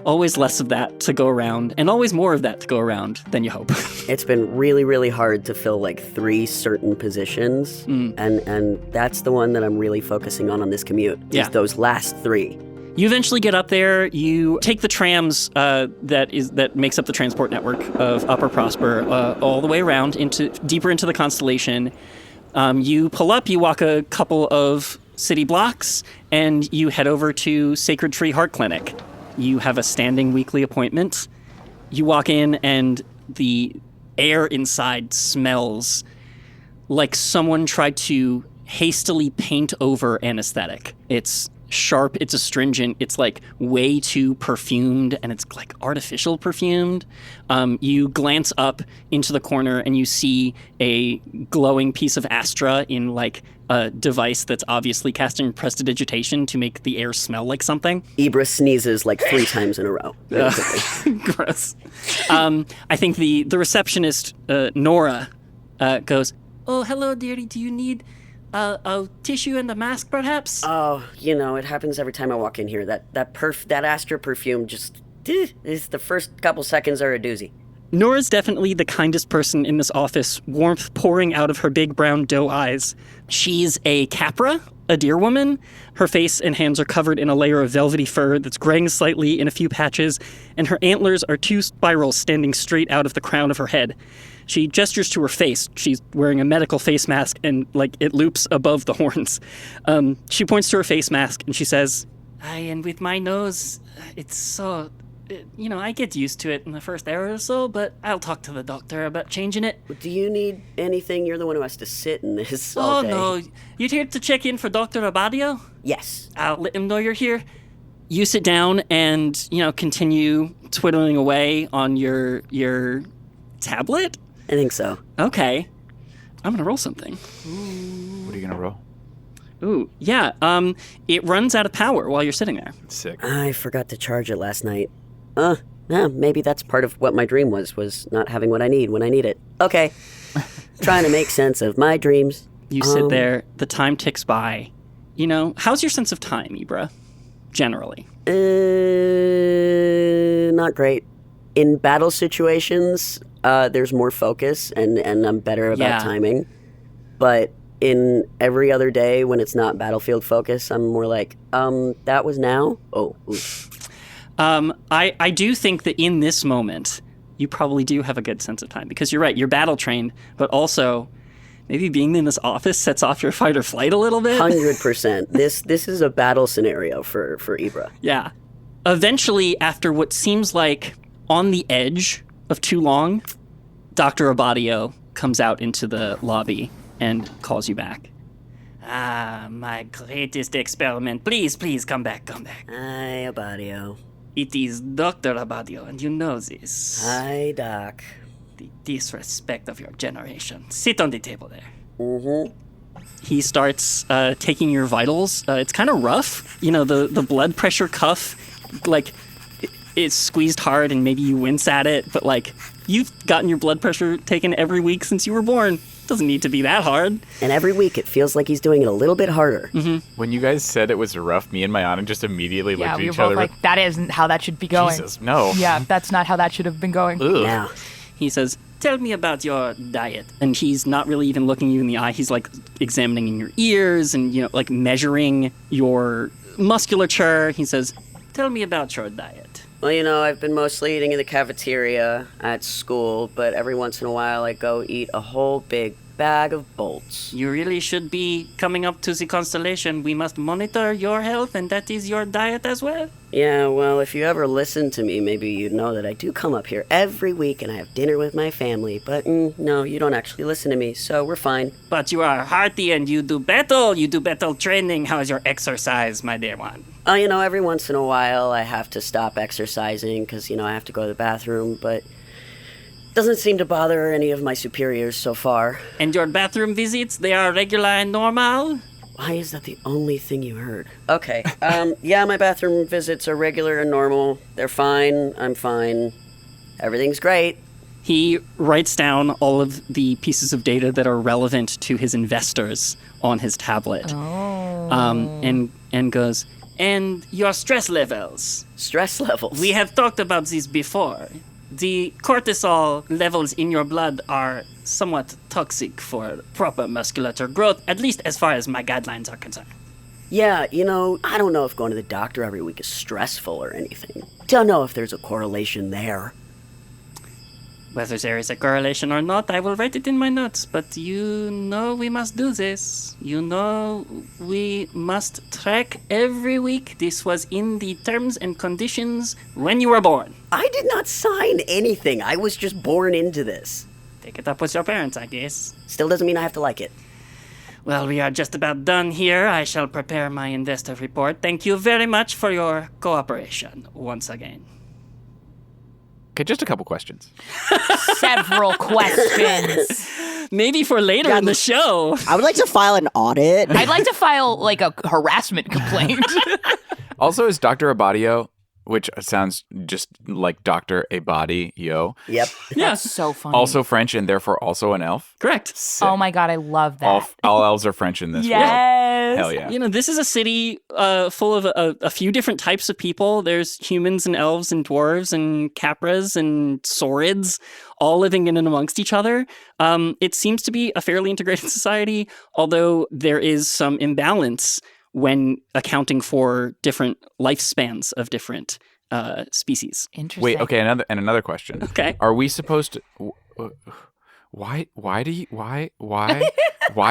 always less of that to go around and always more of that to go around than you hope. It's been really, really hard to fill like 3 certain positions, and that's the one that I'm really focusing on this commute. Yeah. Is those last 3. You eventually get up there, you take the trams that makes up the transport network of Upper Prosper all the way around deeper into the constellation. You pull up, you walk a couple of city blocks, and you head over to Sacred Tree Heart Clinic. You have a standing weekly appointment. You walk in, and the air inside smells like someone tried to hastily paint over anesthetic. It's sharp, it's astringent, it's like way too perfumed, and it's like artificial perfumed. You glance up into the corner and you see a glowing piece of Astra in like a device that's obviously casting prestidigitation to make the air smell like something. Ibra sneezes like 3 times in a row. Gross. I think the receptionist, Nora, goes, "Oh, hello, dearie, do you need a tissue and a mask, perhaps?" Oh, it happens every time I walk in here. That Astra perfume just is the first couple seconds are a doozy. Nora's definitely the kindest person in this office, warmth pouring out of her big brown doe eyes. She's a capra, a deer woman. Her face and hands are covered in a layer of velvety fur that's graying slightly in a few patches, and her antlers are 2 spirals standing straight out of the crown of her head. She gestures to her face. She's wearing a medical face mask, and, it loops above the horns. She points to her face mask, and she says, and with my nose, it's so... I get used to it in the first hour or so, but I'll talk to the doctor about changing it. Do you need anything? You're the one who has to sit in this all day. Oh, no. You're here to check in for Dr. Abadio? Yes. I'll let him know you're here. You sit down and, continue twiddling away on your tablet? I think so. Okay. I'm going to roll something. What are you going to roll? Ooh, yeah. It runs out of power while you're sitting there. Sick. I forgot to charge it last night. Yeah, maybe that's part of what my dream was not having what I need when I need it. Okay. Trying to make sense of my dreams. You sit there, the time ticks by. How's your sense of time, Ibra? Generally. Not great. In battle situations, there's more focus and I'm better about timing. But in every other day when it's not battlefield focus, I'm more like, that was now? Oh, oof. I do think that in this moment, you probably do have a good sense of time because you're right, you're battle trained, but also maybe being in this office sets off your fight or flight a little bit. 100%. This is a battle scenario for Ibra. Yeah. Eventually, after what seems like on the edge of too long, Dr. Abadio comes out into the lobby and calls you back. My greatest experiment. Please come back. Hi, Abadio. It is Dr. Abadio, and you know this. Hi, Doc. The disrespect of your generation. Sit on the table there. Mm-hmm. He starts taking your vitals. It's kind of rough. The blood pressure cuff, it's squeezed hard and maybe you wince at it, but, you've gotten your blood pressure taken every week since you were born. Doesn't need to be that hard. And every week it feels like he's doing it a little bit harder. Mm-hmm. When you guys said it was rough, me and Mayana just immediately looked at each other. Yeah, we were both like, that isn't how that should be going. Jesus, no. Yeah, that's not how that should have been going. Ugh. Now, He says, tell me about your diet. And he's not really even looking you in the eye. He's examining in your ears and, measuring your musculature. He says, tell me about your diet. well, I've been mostly eating in the cafeteria at school, but every once in a while I go eat a whole big bag of bolts. You really should be coming up to the constellation. We must monitor your health, and that is your diet as well. Yeah, well, if you ever listen to me, maybe you'd know that I do come up here every week and I have dinner with my family, but no, you don't actually listen to me, so we're fine. But you are hearty and you do battle training. How is your exercise, my dear one? Every once in a while I have to stop exercising because, I have to go to the bathroom, but doesn't seem to bother any of my superiors so far. And your bathroom visits, they are regular and normal? Why is that the only thing you heard? Okay, yeah, my bathroom visits are regular and normal. They're fine, I'm fine. Everything's great. He writes down all of the pieces of data that are relevant to his investors on his tablet. And goes, and your stress levels. Stress levels? We have talked about this before. The cortisol levels in your blood are somewhat toxic for proper musculature growth, at least as far as my guidelines are concerned. Yeah, I don't know if going to the doctor every week is stressful or anything. Don't know if there's a correlation there. Whether there is a correlation or not, I will write it in my notes, but we must do this. We must track every week. This was in the terms and conditions when you were born. I did not sign anything. I was just born into this. Take it up with your parents, I guess. Still doesn't mean I have to like it. Well, we are just about done here. I shall prepare my investor report. Thank you very much for your cooperation once again. Okay, just a couple questions. Several questions. Maybe for later in the show. I would like to file an audit. I'd like to file a harassment complaint. Also, is Dr. Abadio, which sounds just like Dr. Abadio, Yep. Yeah, That's so funny. also French and therefore also an elf? correct. Sick. Oh my god, I love that. All elves are French in this world. Yes. guys. Hell yeah. You know, this is a city full of a few different types of people. There's humans and elves and dwarves and capras and saurids all living in and amongst each other. It seems to be a fairly integrated society, although there is some imbalance when accounting for different lifespans of different species. Interesting. Wait, okay, another question. Okay. Are we supposed to why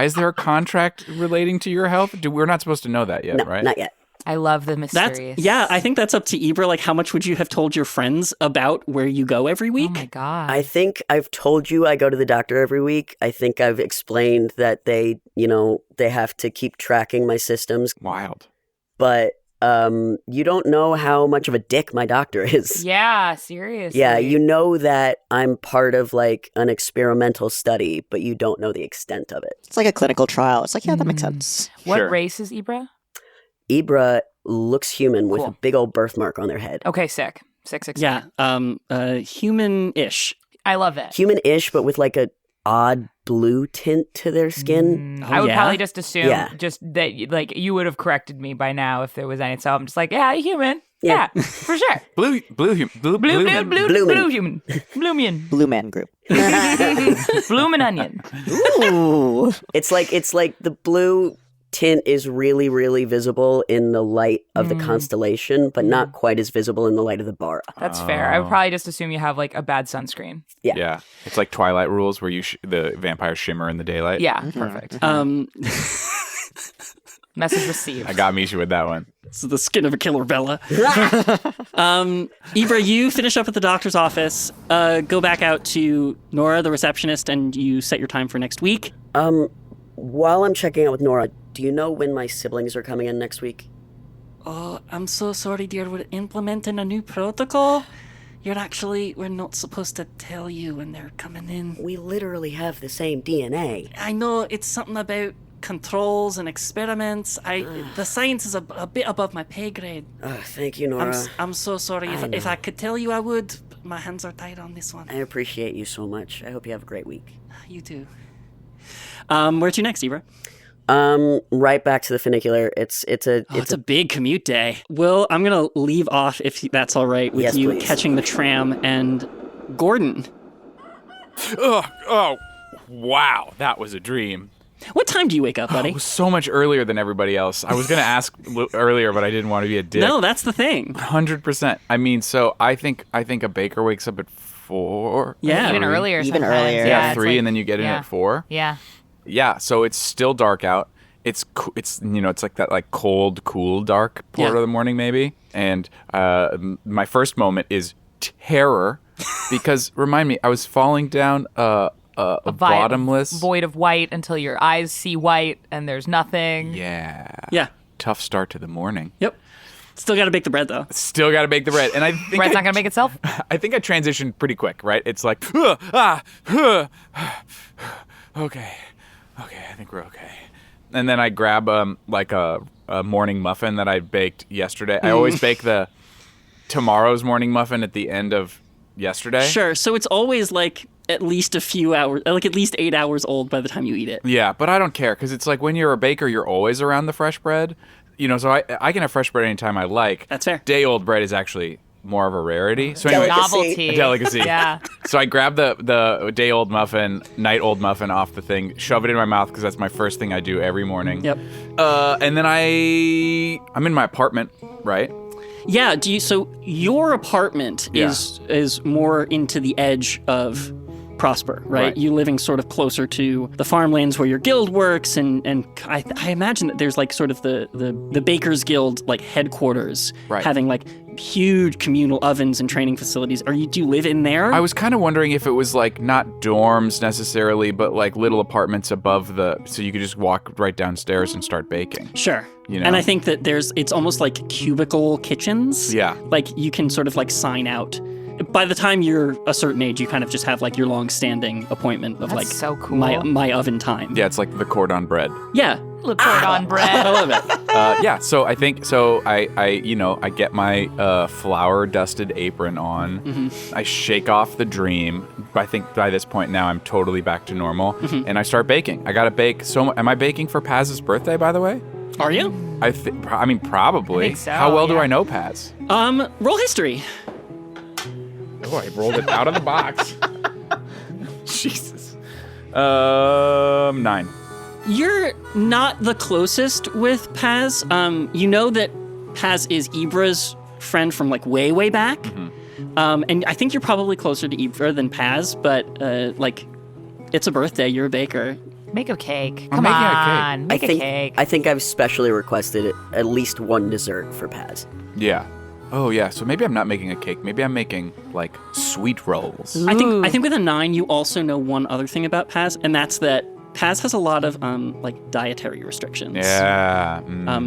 is there a contract relating to your health? We're not supposed to know that yet, No, right? not yet. I love the mysterious. I think that's up to Ibra. Like, how much would you have told your friends about where you go every week? Oh my God. I think I've told you I go to the doctor every week. I think I've explained that they have to keep tracking my systems. Wild. But you don't know how much of a dick my doctor is. Yeah, seriously. Yeah, you know that I'm part of like an experimental study, but you don't know the extent of it. It's like a clinical trial. It's like, yeah, that makes sense. What Sure. race is Ibra? Ibra looks human with Cool. a big old birthmark on their head. Okay, sick. Sick. Yeah, human-ish. I love it. Human-ish, but with like a odd blue tint to their skin. I would yeah? probably just assume Yeah. just that like you would have corrected me by now if there was any. So I'm just like, yeah, human. Yeah. Yeah, for sure. Blue Blue man. human. Bloomian. Blue Man Group. Bloomin' onion. Ooh. It's like the blue tint is really, really visible in the light of the constellation, but not quite as visible in the light of the bara. That's fair. I would probably just assume you have like a bad sunscreen. Yeah. It's like Twilight rules where the vampires shimmer in the daylight. Yeah, perfect. Message received. I got Misha with that one. It's the skin of a killer Bella. Ibra, you finish up at the doctor's office, go back out to Nora, the receptionist, and you set your time for next week. While I'm checking out with Nora, do you know when my siblings are coming in next week? Oh, I'm so sorry, dear. We're implementing a new protocol. We're not supposed to tell you when they're coming in. We literally have the same DNA. I know it's something about controls and experiments. The science is a bit above my pay grade. Thank you, Nora. I'm so sorry. If I could tell you, I would. But my hands are tied on this one. I appreciate you so much. I hope you have a great week. You too. Where to next, Ibra? Right back to the funicular. It's a big commute day. Well, I'm gonna leave off if that's all right with Yes, you please. catching the tram and Gordon. Oh, wow. That was a dream. What time do you wake up, buddy? It was so much earlier than everybody else. I was going to ask earlier, but I didn't want to be a dick. No, that's the thing. 100%. I mean, so I think a baker wakes up at 4. Yeah. Even earlier. Even sometimes. earlier. Yeah, it's 3, like- and then you get in yeah. at 4. Yeah. Yeah, so it's still dark out. It's it's like that like cold, cool dark part Yeah. of the morning maybe. And my first moment is terror because remind me, I was falling down a bottomless void of white until your eyes see white and there's nothing. Yeah. Yeah. Tough start to the morning. Yep. Still got to bake the bread though. Still got to bake the bread, and I think Bread's not gonna make itself. I think I transitioned pretty quick, right? It's like, okay, I think we're okay. And then I grab like a morning muffin that I baked yesterday. I always bake the tomorrow's morning muffin at the end of yesterday. Sure. So it's always like at least a few hours, like at least 8 hours old by the time you eat it. Yeah, but I don't care because it's like when you're a baker, you're always around the fresh bread. So I can have fresh bread anytime I like. That's fair. Day-old bread is actually more of a rarity. So anyway, Novelty. a delicacy. Yeah. So I grab the day-old muffin, night-old muffin off the thing, shove it in my mouth because that's my first thing I do every morning. Yep. And then I'm in my apartment, right? Yeah. So your apartment is more into the edge of Prosper, right? You living sort of closer to the farmlands where your guild works, and I imagine that there's like sort of the Bakers Guild like headquarters, having like huge communal ovens and training facilities. Do you live in there? I was kind of wondering if it was like not dorms necessarily, but like little apartments above so you could just walk right downstairs and start baking. Sure. You know? And I think that it's almost like cubicle kitchens. Yeah. Like you can sort of like sign out. By the time you're a certain age, you kind of just have like your long-standing appointment of That's like so cool. my oven time. Yeah, it's like the cordon bread. Yeah. Le cordon I bread. love it. Yeah, so I think I get my flour dusted apron on. Mm-hmm. I shake off the dream. I think by this point now I'm totally back to normal, Mm-hmm. and I start baking. I gotta bake. Am I baking for Paz's birthday, by the way? Are you? I mean, probably. I think so, How well do yeah. I know Paz? Roll history. Oh, I rolled it out of the box. Jesus. 9. You're not the closest with Paz. You know that Paz is Ibra's friend from like way, way back. And I think you're probably closer to Ibra than Paz, but like, it's a birthday. You're a baker. Make a cake. I'm Come making a cake. on. Make a cake. I think I've specially requested at least one dessert for Paz. Yeah. Oh, yeah. So maybe I'm not making a cake. Maybe I'm making, like, sweet rolls. I think with a 9, you also know one other thing about Paz, and that's that Paz has a lot of like dietary restrictions. Yeah.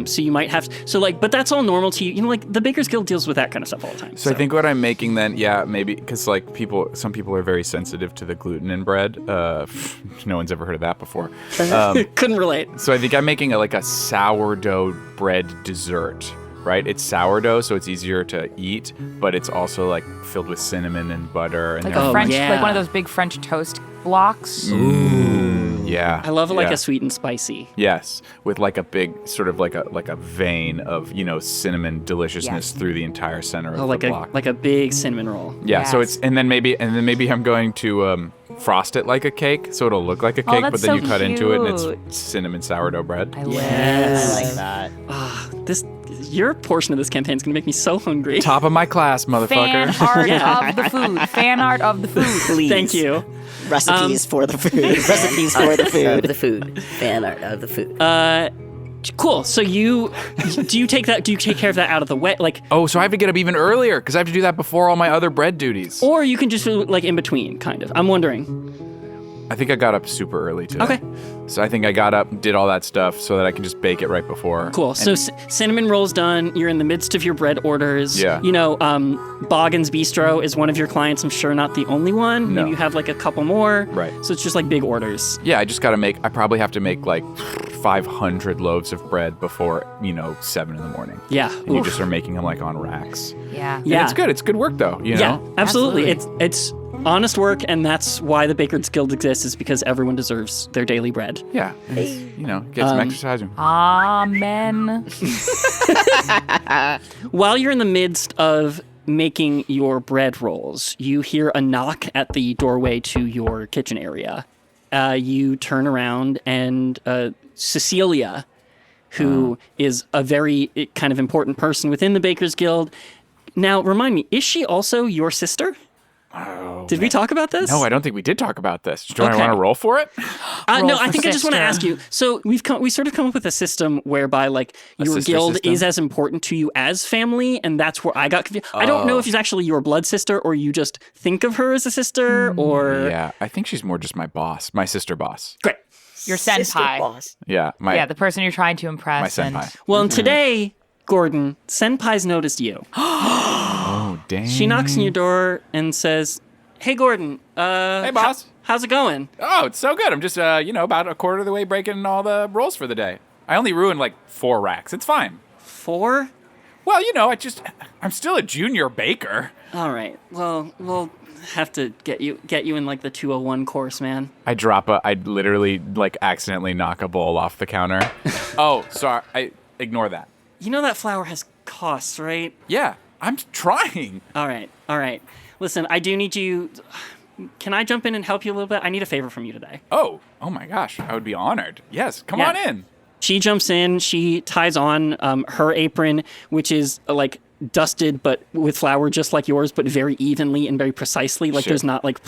So you might have but that's all normal to you. You know, like the Baker's Guild deals with that kind of stuff all the time. So I think what I'm making then, yeah, maybe because like some people are very sensitive to the gluten in bread. No one's ever heard of that before. Couldn't relate. So I think I'm making a sourdough bread dessert. Right, it's sourdough, so it's easier to eat, but it's also like filled with cinnamon and butter. And Like there- a French, yeah. like one of those big French toast blocks. Yeah, I love yeah. a sweet and spicy. Yes, with like a big sort of like a vein of cinnamon deliciousness Yes. through the entire center of Like the block. a big cinnamon roll. Yeah, so Yes. it's and then maybe I'm going to frost it like a cake, so it'll look like a cake, that's but then you so cut into it and cute. it's cinnamon sourdough bread. I live. Yes. I like that. Your portion of this campaign is gonna make me so hungry. Top of my class, motherfucker. Fan art Yeah. of the food. Fan art of the food. Please. Thank you. Recipes for the food. Recipes for the Of food. the food. Fan art of the food. Cool. So do you take care of that out of the way, like, Oh, so I have to get up even earlier because I have to do that before all my other bread duties. or you can just do it, like in between, kind of. I'm wondering. I think I got up super early today. Okay. So I think I got up, did all that stuff so that I can just bake it right before. Cool. So cinnamon roll's done. You're in the midst of your bread orders. Yeah. You know, Boggin's Bistro is one of your clients. I'm sure not the only one. No. Maybe you have like a couple more. Right. So it's just like big orders. Yeah, I just got to I probably have to make like 500 loaves of bread before, 7 in the morning. Yeah. And you Oof. just are making them like on racks. Yeah. Yeah. And it's good. It's good work though, you know? Yeah, absolutely. Absolutely. It's honest work, and that's why the Baker's Guild exists, is because everyone deserves their daily bread. Yeah. And it's, get some exercise. Amen. While you're in the midst of making your bread rolls, you hear a knock at the doorway to your kitchen area. You turn around, and Cecilia, who is a very kind of important person within the Baker's Guild. Now, remind me, is she also your sister? Oh, Did we talk about this? No, I don't think we did talk about this. Do you Okay. want to roll for it? No, Roll I for think I just want to ask sister. you. So we sort of come up with a system whereby like your sister guild system? is as important to you as family, and that's where I got confused. I don't know if she's actually your blood sister, or you just think of her as a sister, or Yeah, I think she's more just my boss, my sister boss. great. Your Sister senpai. boss. Yeah, Yeah, the person you're trying to impress. my and- senpai. Well, and today, Gordon, Senpai's noticed you. Oh, dang. She knocks on your door and says, "Hey, Gordon. Hey, boss. How's it going?" Oh, it's so good. I'm just, about a quarter of the way breaking all the rolls for the day. I only ruined like 4 racks. It's fine. 4? Well, I'm still a junior baker. All right. Well, we'll have to get you in like the 201 course, man. I literally like accidentally knock a bowl off the counter. Oh, sorry. I ignore that. You know that flour has costs, right? Yeah, I'm trying. All right. Listen, I do need you. Can I jump in and help you a little bit? I need a favor from you today. Oh my gosh. I would be honored. Yes, come Yeah. on in. She jumps in. She ties on her apron, which is like dusted, but with flour just like yours, but very evenly and very precisely. Like Sure. there's not like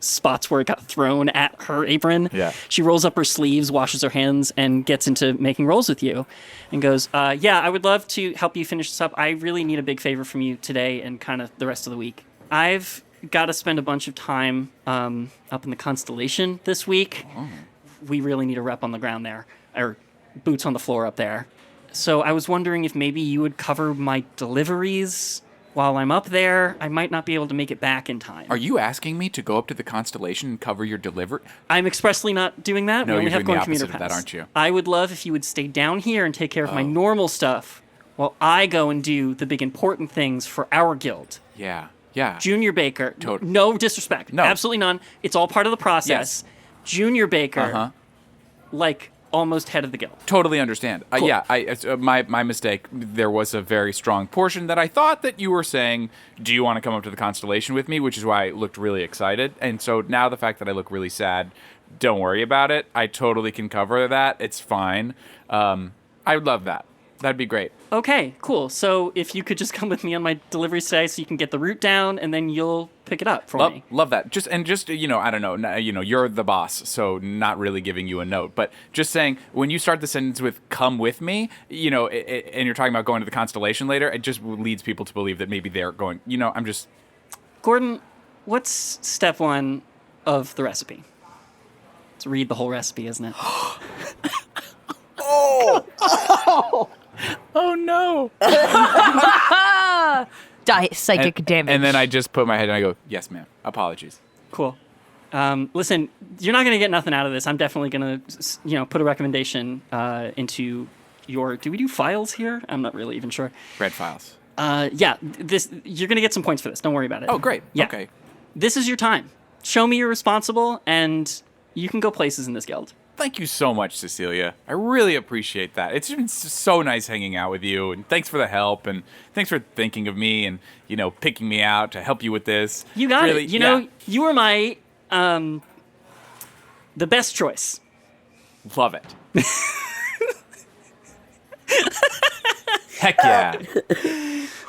spots where it got thrown at her apron. Yeah. She rolls up her sleeves, washes her hands, and gets into making rolls with you, and goes, "Yeah, I would love to help you finish this up. I really need a big favor from you today and kind of the rest of the week. I've got to spend a bunch of time up in the Constellation this week. We really need a rep on the ground there, or boots on the floor up there. So I was wondering if maybe you would cover my deliveries while I'm up there. I might not be able to make it back in time." Are you asking me to go up to the Constellation and cover your delivery? I'm expressly not doing that. No, We only you're have doing the going commuter opposite of that, pass. aren't you? I would love if you would stay down here and take care of my normal stuff while I go and do the big important things for our guild. Yeah. Junior baker. Totally. No disrespect. No. Absolutely none. It's all part of the process. Yes. Junior baker. Uh-huh. Like almost head of the guild. Totally understand. Cool. My mistake. There was a very strong portion that I thought that you were saying, do you want to come up to the constellation with me? Which is why I looked really excited. And so now the fact that I look really sad, don't worry about it. I totally can cover that. It's fine. I would love that. That'd be great. Okay, cool. So if you could just come with me on my delivery today so you can get the route down, and then you'll pick it up for me. Love that. Just I don't know, you're the boss, so not really giving you a note, but just saying when you start the sentence with "come with me," and you're talking about going to the constellation later, it just leads people to believe that maybe they're going. I'm just. Gordon, what's step 1 of the recipe? It's read the whole recipe, isn't it? Oh no! Psychic damage. And then I just put my head and I go, "Yes, ma'am. Apologies." Cool. Listen, you're not going to get nothing out of this. I'm definitely going to, put a recommendation into your. Do we do files here? I'm not really even sure. Red files. Yeah. You're going to get some points for this. Don't worry about it. Oh, great. Yeah. Okay. This is your time. Show me you're responsible, and you can go places in this guild. Thank you so much, Cecilia. I really appreciate that. It's been so nice hanging out with you, and thanks for the help, and thanks for thinking of me and, picking me out to help you with this. You got really, it. You were my, the best choice. Love it. Heck yeah.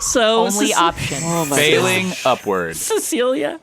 So only option. Failing upward. Cecilia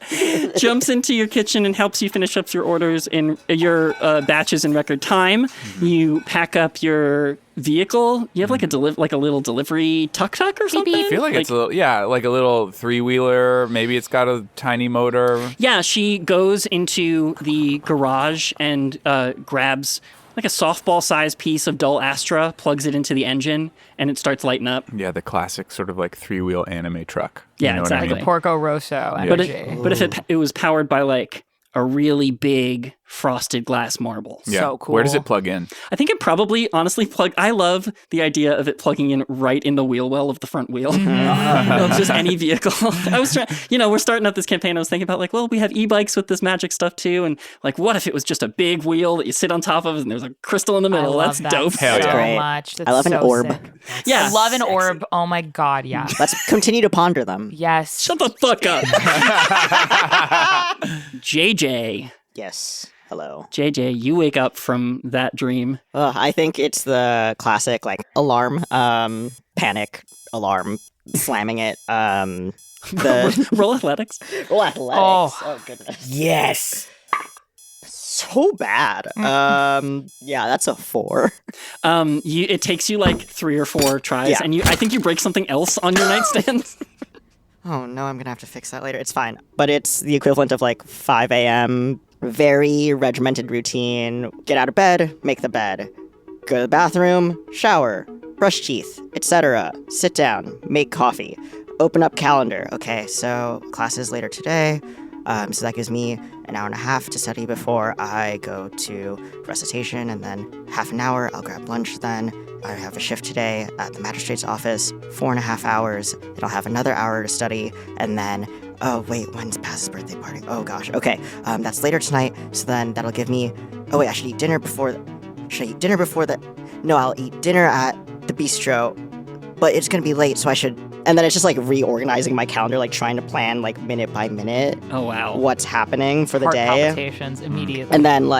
jumps into your kitchen and helps you finish up your orders in your batches in record time. Mm-hmm. You pack up your vehicle. You have like a little delivery tuk-tuk or something? I feel like it's a little 3-wheeler. Maybe it's got a tiny motor. Yeah, she goes into the garage and grabs like a softball-sized piece of dull Astra, plugs it into the engine, and it starts lighting up. Yeah, the classic sort of like 3-wheel anime truck. Yeah, you know exactly. What I mean? Porco Rosso energy. But if it was powered by like a really big frosted glass marble. Yeah. So cool. Where does it plug in? I think it probably honestly I love the idea of it plugging in right in the wheel well of the front wheel of just any vehicle. I was trying, we're starting up this campaign. I was thinking about we have e-bikes with this magic stuff too. And what if it was just a big wheel that you sit on top of and there's a crystal in the middle? That's dope. Hell so yeah. much. That's I love an so orb. sick. Yeah. I love an orb. Oh my God. Yeah. Let's continue to ponder them. Yes. Shut the fuck up. JJ. Yes. Hello. JJ, you wake up from that dream. I think it's the classic alarm, panic alarm, slamming it. Roll athletics. Roll athletics. Oh goodness. Yes. So bad. Yeah, that's a 4. It takes you 3 or 4 tries, Yeah. and I think you break something else on your nightstand. Oh no, I'm gonna have to fix that later. It's fine. But it's the equivalent of 5 a.m. Very regimented routine. Get out of bed, make the bed. Go to the bathroom, shower, brush teeth, etc. Sit down, make coffee. Open up calendar. Okay, so classes later today. So that gives me an hour and a half to study before I go to recitation, and then half an hour, I'll grab lunch then. I have a shift today at the magistrate's office, 4.5 hours. Then I'll have another hour to study, and then, oh wait, when's Paz's birthday party? Oh gosh, okay, that's later tonight, so then that'll give me, oh wait, I should eat dinner before no, I'll eat dinner at the bistro, but it's gonna be late, so I should, and then it's just reorganizing my calendar, trying to plan minute by minute. Oh wow. What's happening for the Heart day. palpitations immediately. And then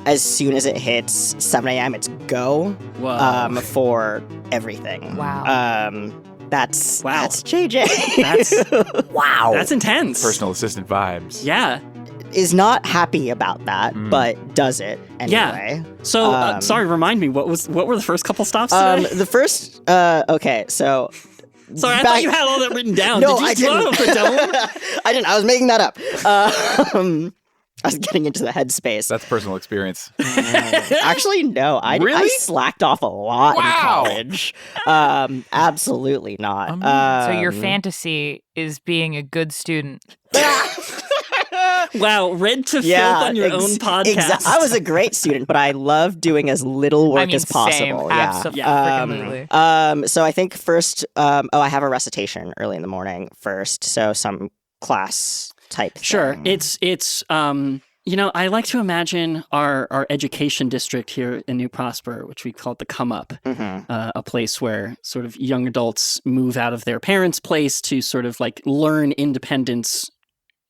as soon as it hits 7 a.m., it's go. Whoa. For everything. Wow. That's Wow. JJ. That's wow. That's intense. Personal assistant vibes. Yeah. Is not happy about that, but does it anyway. So sorry, remind me what were the first couple stops today? The first okay, so sorry, I thought you had all that written down. No, Did you I slow didn't. the dome? I didn't. I was making that up. I was getting into the headspace. That's personal experience. Actually, no. I Really? slacked off a lot in Wow. college. Absolutely not. So your fantasy is being a good student. Wow, read to filth on your own podcast. I was a great student, but I loved doing as little work as possible. Same. Yeah. Absolutely. So I think first, I have a recitation early in the morning first. So some class type Sure. thing. It's I like to imagine our education district here in New Prosper, which we call the Come Up, a place where sort of young adults move out of their parents' place to sort of like learn independence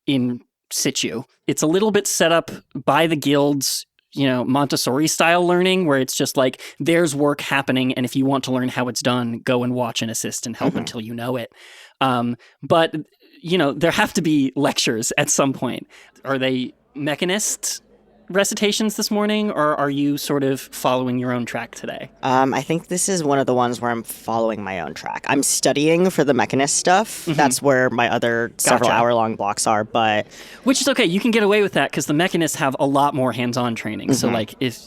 in situ. It's a little bit set up by the guilds, Montessori style learning, where it's just like there's work happening, and if you want to learn how it's done, go and watch and assist and help until you know it. But there have to be lectures at some point. Are they mechanist recitations this morning, or are you sort of following your own track today? I think this is one of the ones where I'm following my own track. I'm studying for the mechanist stuff. That's where my other several hour-long blocks are, but... Which is okay. You can get away with that because the mechanists have a lot more hands-on training. So, like, if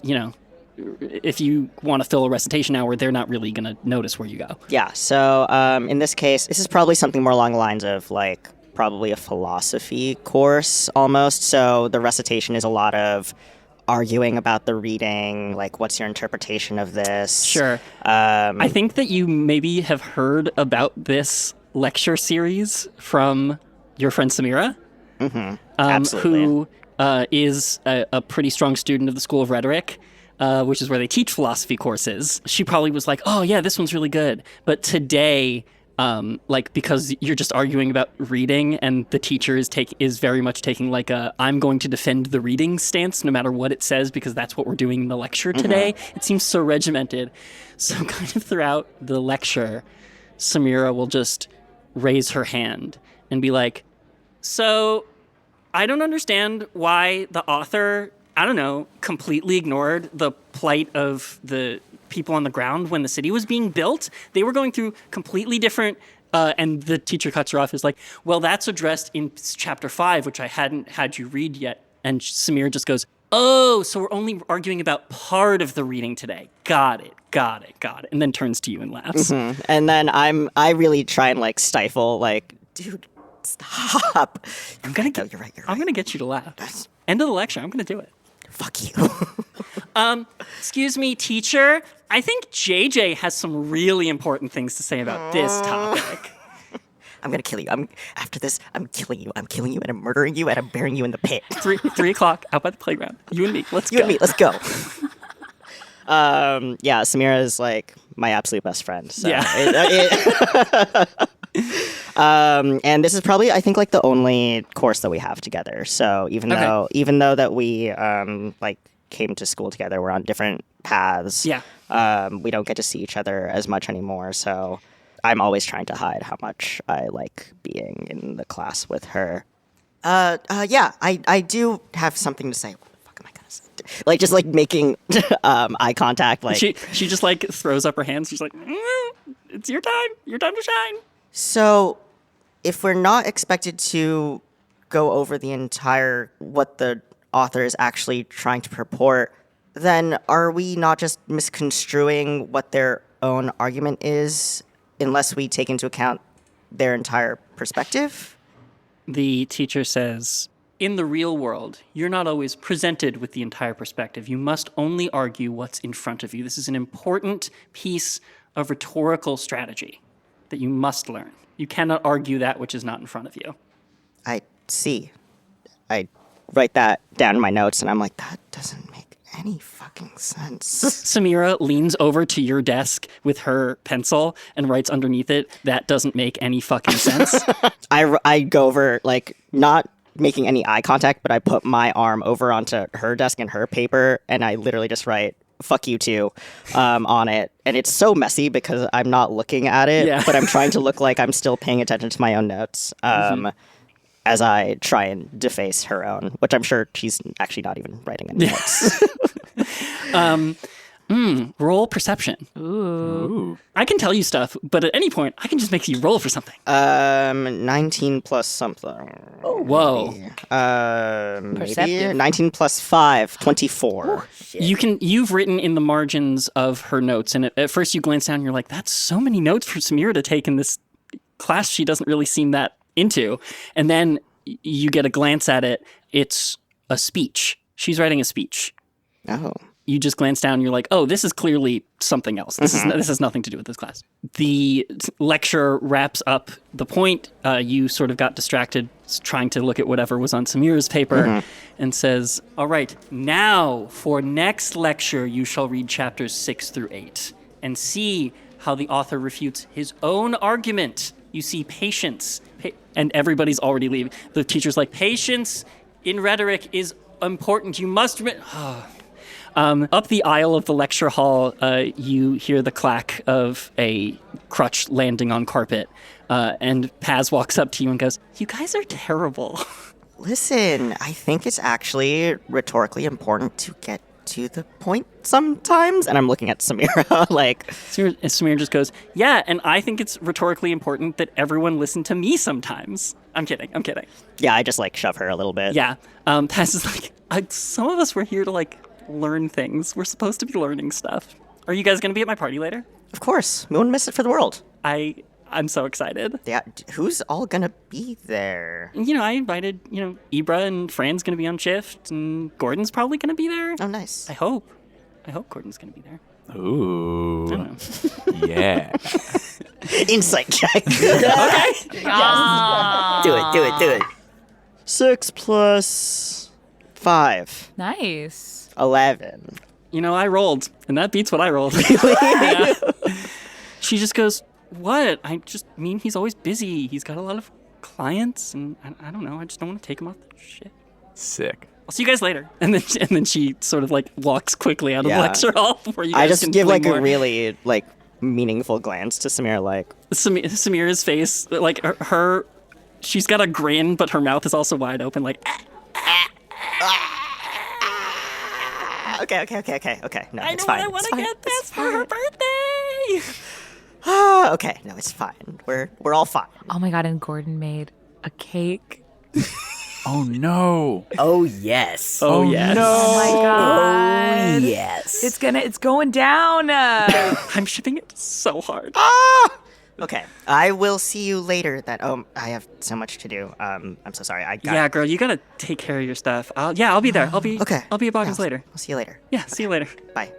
you want to fill a recitation hour, they're not really going to notice where you go. Yeah, so in this case, this is probably something more along the lines of, like, probably a philosophy course almost. So the recitation is a lot of arguing about the reading, like what's your interpretation of this? Sure. I think that you maybe have heard about this lecture series from your friend Samira, Absolutely. who is a pretty strong student of the School of Rhetoric, which is where they teach philosophy courses. She probably was like, oh yeah, this one's really good. But today, because you're just arguing about reading, and the teacher is very much taking like I'm going to defend the reading stance no matter what it says because that's what we're doing in the lecture today. It seems so regimented. So kind of throughout the lecture, Samira will just raise her hand and be like, so I don't understand why the author, completely ignored the plight of the people on the ground when the city was being built. They were going through completely different, and the teacher cuts her off, is like, well, that's addressed in chapter 5, which I hadn't had you read yet. And Samir just goes, oh, so we're only arguing about part of the reading today. Got it. And then turns to you and laughs. And then I really try and like stifle, like, dude, stop. I'm gonna get you to laugh. End of the lecture. I'm gonna do it. Fuck you. Excuse me, teacher. I think JJ has some really important things to say about this topic. I'm gonna kill you. After this, I'm killing you. I'm killing you, and I'm murdering you, and I'm burying you in the pit. 3 o'clock out by the playground. You and me. Let's go. Yeah, Samira is like my absolute best friend. So Yeah. And this is probably, I think, like the only course that we have together. So even though that we came to school together, we're on different paths. Yeah. We don't get to see each other as much anymore. So I'm always trying to hide how much I like being in the class with her. Yeah, I do have something to say. What the fuck am I gonna say? Like just like making eye contact. Like she just like throws up her hands. She's like, it's your time. Your time to shine. So, if we're not expected to go over the entire what the author is actually trying to purport, then are we not just misconstruing what their own argument is unless we take into account their entire perspective? The teacher says, in the real world, you're not always presented with the entire perspective. You must only argue what's in front of you. This is an important piece of rhetorical strategy that you must learn. You cannot argue that which is not in front of you. I see. I write that down in my notes, and I'm like, that doesn't make any fucking sense. Samira leans over to your desk with her pencil and writes underneath it, that doesn't make any fucking sense. I go over, like, not making any eye contact, but I put my arm over onto her desk and her paper, and I literally just write, fuck you too, on it. And it's so messy because I'm not looking at it, but I'm trying to look like I'm still paying attention to my own notes as I try and deface her own, which I'm sure she's actually not even writing any notes. Roll perception. Ooh. I can tell you stuff, but at any point, I can just make you roll for something. 19 plus something. Whoa. Maybe Perceptive. 19 plus 5, 24. You've written in the margins of her notes, and at first you glance down and you're like, that's so many notes for Samira to take in this class she doesn't really seem that into. And then you get a glance at it. It's a speech. She's writing a speech. Oh. You just glance down and you're like, oh, this is clearly something else. This has nothing to do with this class. The lecture wraps up the point. You sort of got distracted trying to look at whatever was on Samira's paper. and says, all right, now for next lecture, you shall read chapters 6 through 8 and see how the author refutes his own argument. You see patience, and everybody's already leaving. The teacher's like, patience in rhetoric is important. You must up the aisle of the lecture hall, you hear the clack of a crutch landing on carpet, and Paz walks up to you and goes, you guys are terrible. Listen, I think it's actually rhetorically important to get to the point sometimes. And I'm looking at Samira like... Samira just goes, yeah, and I think it's rhetorically important that everyone listen to me sometimes. I'm kidding. Yeah, I just like shove her a little bit. Yeah. Paz is like, some of us were here to like learn things. We're supposed to be learning stuff. Are you guys going to be at my party later? Of course. We wouldn't miss it for the world. I'm so excited. Yeah, who's all gonna be there? I invited, Ibra and Fran's gonna be on shift, and Gordon's probably gonna be there. Oh, nice. I hope Gordon's gonna be there. Ooh. I don't know. Yeah. Insight check. Okay. Do it. 6 plus 5. Nice. 11. I rolled, and that beats what I rolled. Yeah. She just goes, what? I just mean he's always busy. He's got a lot of clients, and I don't know. I just don't want to take him off the shit. Sick. I'll see you guys later. And then she sort of like walks quickly out of the lecture hall before you guys I just can give play like more. a really like meaningful glance to Samira, like Samira's face, like her, she's got a grin, but her mouth is also wide open, like. Okay. No, it's fine. I want to get this for her birthday. Okay, no, it's fine. We're all fine. Oh my God, and Gordon made a cake. Oh no. Oh, yes. Oh yes. No. Oh my Oh, God. yes. It's going down. I'm shipping it so hard. Okay, I will see you later. I have so much to do. I'm so sorry. Yeah, girl, you gotta take care of your stuff. I'll be there. I'll be Okay. I'll be at Boggins later. I'll see you later. Yeah, see you later. Bye.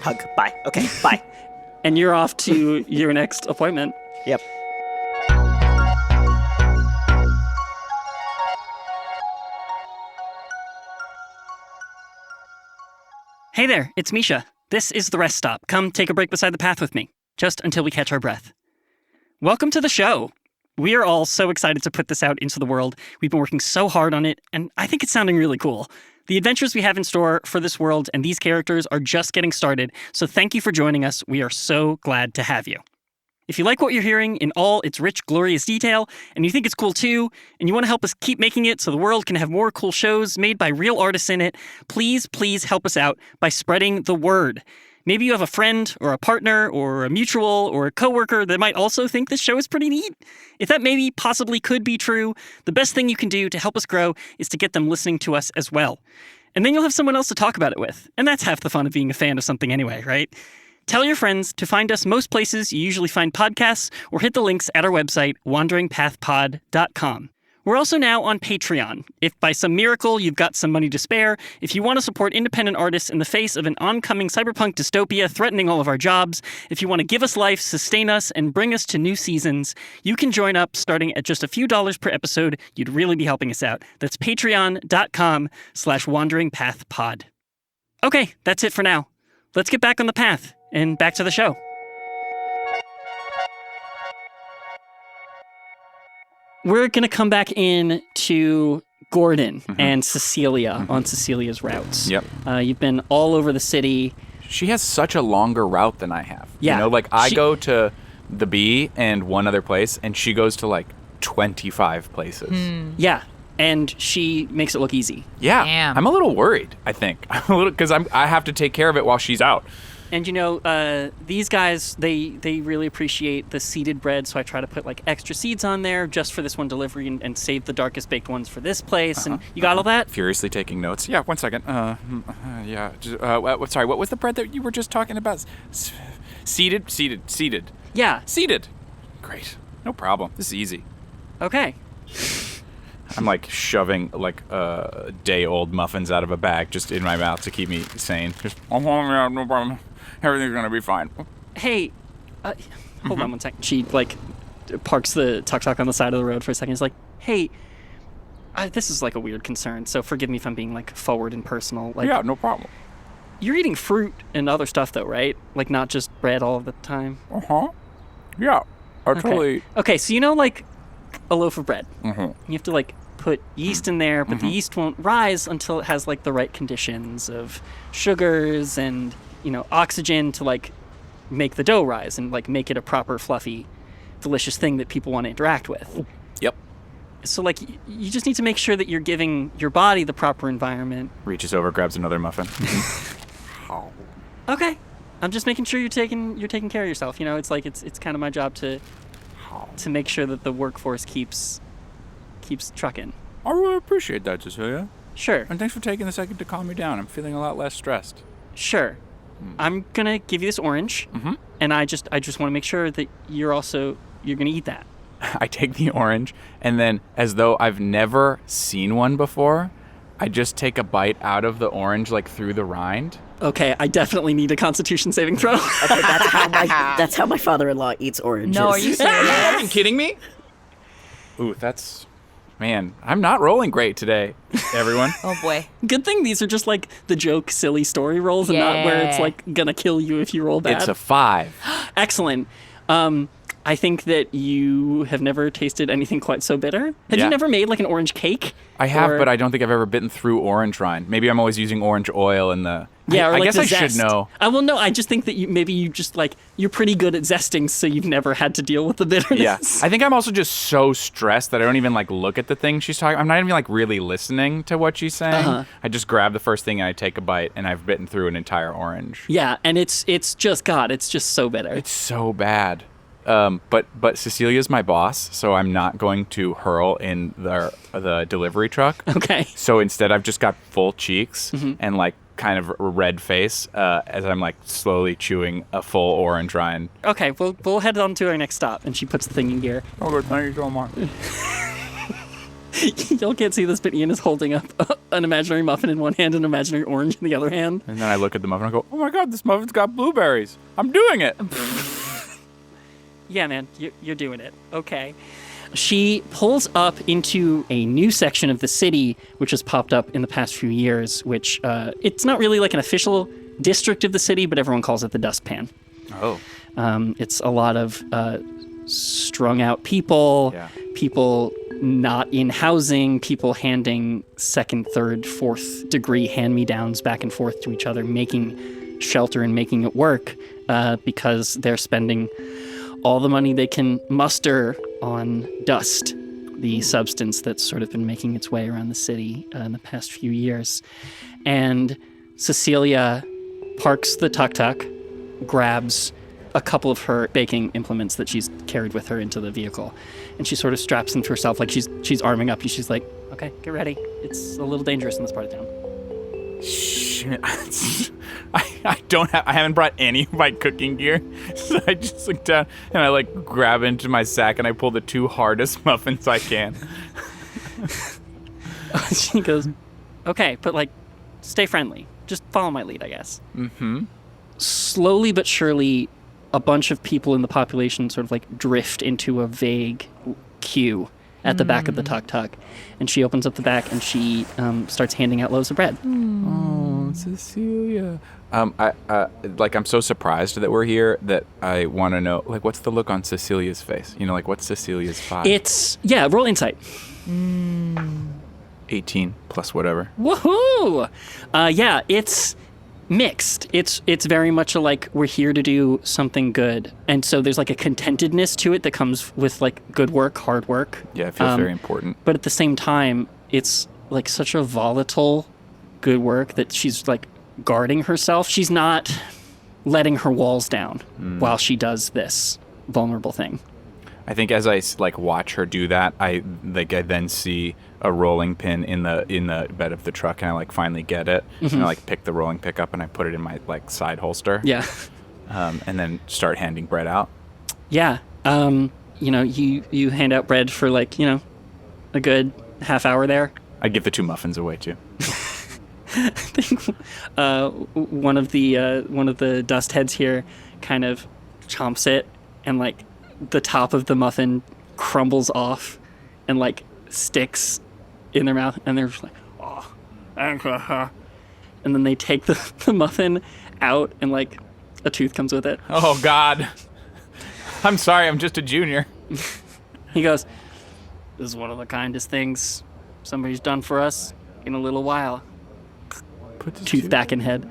Hug. Bye. Okay. Bye. And you're off to your next appointment. Yep. Hey there, it's Misha. This is the rest stop. Come take a break beside the path with me, just until we catch our breath. Welcome to the show. We are all so excited to put this out into the world. We've been working so hard on it, and I think it's sounding really cool. The adventures we have in store for this world and these characters are just getting started, so thank you for joining us. We are so glad to have you. If you like what you're hearing in all its rich, glorious detail, and you think it's cool too, and you want to help us keep making it so the world can have more cool shows made by real artists in it, please help us out by spreading the word. Maybe you have a friend or a partner or a mutual or a coworker that might also think this show is pretty neat. If that maybe possibly could be true, the best thing you can do to help us grow is to get them listening to us as well. And then you'll have someone else to talk about it with. And that's half the fun of being a fan of something anyway, right? Tell your friends to find us most places you usually find podcasts, or hit the links at our website, wanderingpathpod.com. We're also now on Patreon. If by some miracle you've got some money to spare, if you want to support independent artists in the face of an oncoming cyberpunk dystopia threatening all of our jobs, if you want to give us life, sustain us, and bring us to new seasons, you can join up starting at just a few dollars per episode. You'd really be helping us out. That's patreon.com/wanderingpathpod. Okay, that's it for now. Let's get back on the path and back to the show. We're going to come back in to Gordon and Cecilia on Cecilia's routes. Yep. You've been all over the city. She has such a longer route than I have. Yeah. I go to the B and one other place, and she goes to like 25 places. Yeah, and she makes it look easy. Yeah. Damn. I'm a little worried, I think. Because I have to take care of it while she's out. And these guys, they really appreciate the seeded bread, so I try to put like extra seeds on there just for this one delivery and save the darkest baked ones for this place. And you got all that? Furiously taking notes. Yeah, 1 second. Yeah. Sorry, what was the bread that you were just talking about? Seeded? Yeah. Seeded. Great. No problem. This is easy. Okay. I'm like shoving like day-old muffins out of a bag just in my mouth to keep me sane. Just, no problem. Everything's gonna be fine. Hey, hold on 1 second. She like parks the tuk-tuk on the side of the road for a second. It's like, hey, this is like a weird concern, so forgive me if I'm being like forward and personal. Like, Yeah, no problem. you're eating fruit and other stuff though, right? Like not just bread all of the time. Uh-huh. Yeah. I totally... Okay, so you know like a loaf of bread. Uh-huh. You have to like put yeast in there, but the yeast won't rise until it has like the right conditions of sugars and, oxygen to like make the dough rise and like make it a proper fluffy, delicious thing that people want to interact with. Yep. So like you just need to make sure that you're giving your body the proper environment. Reaches over, grabs another muffin. Okay. I'm just making sure you're taking care of yourself. It's like it's kind of my job to make sure that the workforce keeps trucking. I really appreciate that, Cecilia. Sure. And thanks for taking the second to calm me down. I'm feeling a lot less stressed. Sure. I'm going to give you this orange. And I just want to make sure that you're going to eat that. I take the orange, and then, as though I've never seen one before, I just take a bite out of the orange, like through the rind. Okay, I definitely need a Constitution saving throw. Okay, that's how my father-in-law eats oranges. No, are you serious? Are you kidding me? Ooh, man, I'm not rolling great today, everyone. Oh boy. Good thing these are just like the joke, silly story rolls and not where it's like gonna kill you if you roll bad. It's a 5. Excellent. I think that you have never tasted anything quite so bitter. Have Yeah. you never made like an orange cake? I have, Or- but I don't think I've ever bitten through orange rind. Maybe I'm always using orange oil in the... Yeah, or I like guess the I should zest. know. Well, no, I just think that you just like, you're pretty good at zesting, so you've never had to deal with the bitterness. Yeah. I think I'm also just so stressed that I don't even like look at the thing she's talking. I'm not even like really listening to what she's saying. I just grab the first thing and I take a bite, and I've bitten through an entire orange. Yeah, and it's just so bitter. It's so bad. But Cecilia's my boss, so I'm not going to hurl in the delivery truck. Okay. So instead, I've just got full cheeks and like kind of a red face as I'm like slowly chewing a full orange rind. Okay, we'll head on to our next stop, and she puts the thing in gear. Oh, good. Thank you so much. Y'all can't see this, but Ian is holding up an imaginary muffin in one hand and an imaginary orange in the other hand. And then I look at the muffin and I go, oh my God, this muffin's got blueberries. I'm doing it. Yeah, man, you're doing it. Okay. She pulls up into a new section of the city, which has popped up in the past few years, which it's not really like an official district of the city, but everyone calls it the Dustpan. Oh. It's a lot of strung out people, people not in housing, people handing second, third, fourth degree hand-me-downs back and forth to each other, making shelter and making it work because they're spending all the money they can muster on dust, the substance that's sort of been making its way around the city in the past few years. And Cecilia parks the tuk-tuk, grabs a couple of her baking implements that she's carried with her into the vehicle, and she sort of straps them to herself like she's arming up. She's like, okay, get ready. It's a little dangerous in this part of town. Shit. I haven't brought any of my cooking gear. So I just look down and I like grab into my sack and I pull the 2 hardest muffins I can. She goes, okay, but like, stay friendly. Just follow my lead, I guess. Mm-hmm. Slowly but surely, a bunch of people in the population sort of like drift into a vague queue at the back of the tuk-tuk. And she opens up the back and she starts handing out loaves of bread. Oh, Cecilia. I'm so surprised that we're here that I want to know, like, what's the look on Cecilia's face? You know, like, what's Cecilia's vibe? Roll insight. 18 plus whatever. Woohoo! It's mixed. It's very much like we're here to do something good. And so there's like a contentedness to it that comes with like good work, hard work. Yeah, it feels very important. But at the same time, it's like such a volatile good work that she's like guarding herself. She's not letting her walls down while she does this vulnerable thing. I think as I like watch her do that, I then see a rolling pin in the bed of the truck, and I like finally get it, and I like pick the rolling pick up and I put it in my like side holster. Yeah. And then start handing bread out. Yeah. You hand out bread for like, a good half hour there. I give the 2 muffins away too. I think one of the dust heads here kind of chomps it, and like the top of the muffin crumbles off and like sticks in their mouth, and they're just like, oh, and then they take the muffin out, and like a tooth comes with it. Oh God. I'm sorry, I'm just a junior. He goes, this is one of the kindest things somebody's done for us in a little while. Put the Tooth back in head.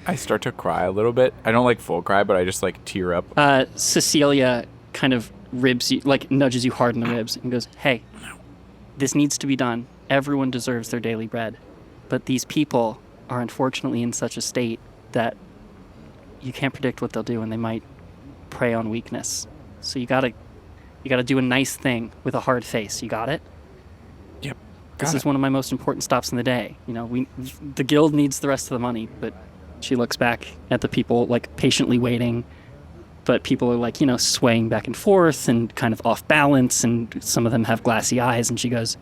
I start to cry a little bit. I don't like full cry, but I just like tear up. Cecilia kind of ribs you, like nudges you hard in the ribs and goes, hey, this needs to be done. Everyone deserves their daily bread. But these people are unfortunately in such a state that you can't predict what they'll do, and they might prey on weakness. So you gotta do a nice thing with a hard face. You got it? Yep. This is one of my most important stops in the day. You know, the guild needs the rest of the money, but she looks back at the people like patiently waiting, but people are like, you know, swaying back and forth and kind of off balance, and some of them have glassy eyes, and she goes,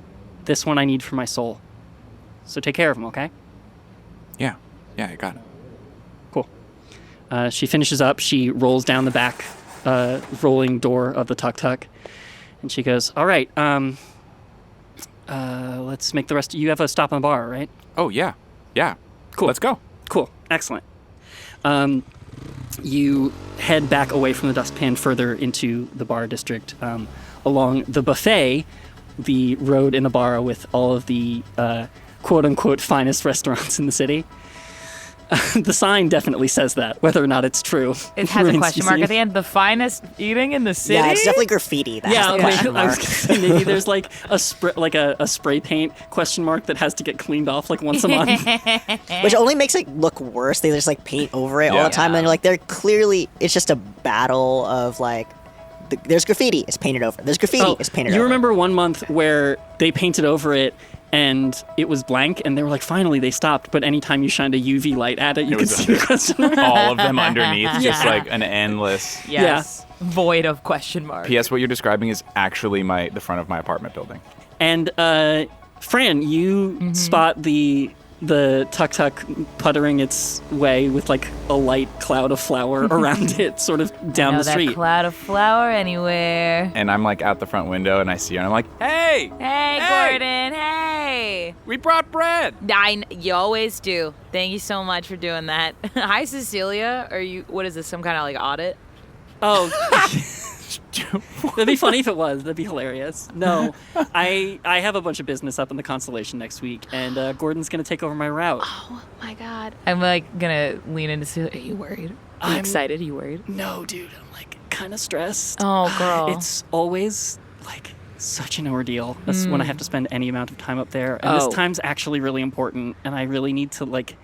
this one I need for my soul. So take care of them, okay? Yeah, I got it. Cool. She finishes up, she rolls down the back rolling door of the tuk-tuk, and she goes, all right, let's make the rest. You have a stop on the bar, right? Oh, yeah. Cool. Let's go. Cool. Excellent. You head back away from the dustpan further into the bar district, along the buffet, the road in the bar with all of the quote-unquote finest restaurants in the city. The sign definitely says that. Whether or not it's true, It has a question mark at the end. The finest eating in the city? Yeah, it's definitely graffiti. That has the question I was mark. gonna say maybe there's like a spray paint question mark that has to get cleaned off like once a month. Which only makes it look worse. They just like paint over it all the time, and you're like, they're clearly, it's just a battle of like, there's graffiti, it's painted over. There's graffiti, it's painted over. You remember one month where they painted over it and it was blank, and they were like, finally they stopped, but anytime you shined a UV light at it, you could see the question mark. All of them underneath, just like an endless. Yes. Void of question mark. P.S. What you're describing is actually the front of my apartment building. And Fran, you spot the tuk-tuk puttering its way with like a light cloud of flour around it, sort of down the street. That cloud of flour anywhere. And I'm like out the front window, and I see her, and I'm like, hey, Hey, Gordon. Hey. we brought bread. You always do. Thank you so much for doing that. Hi, Cecilia. What is this, some kind of like audit? Oh, that'd be funny if it was. That'd be hilarious. No, I have a bunch of business up in the Constellation next week, and Gordon's gonna take over my route. Oh my God. I'm like gonna lean into Cecilia. Are you worried? Are you excited? Are you worried? No, dude, I'm like kind of stressed. Oh, girl. It's always like such an ordeal. That's when I have to spend any amount of time up there, and this time's actually really important, and I really need to like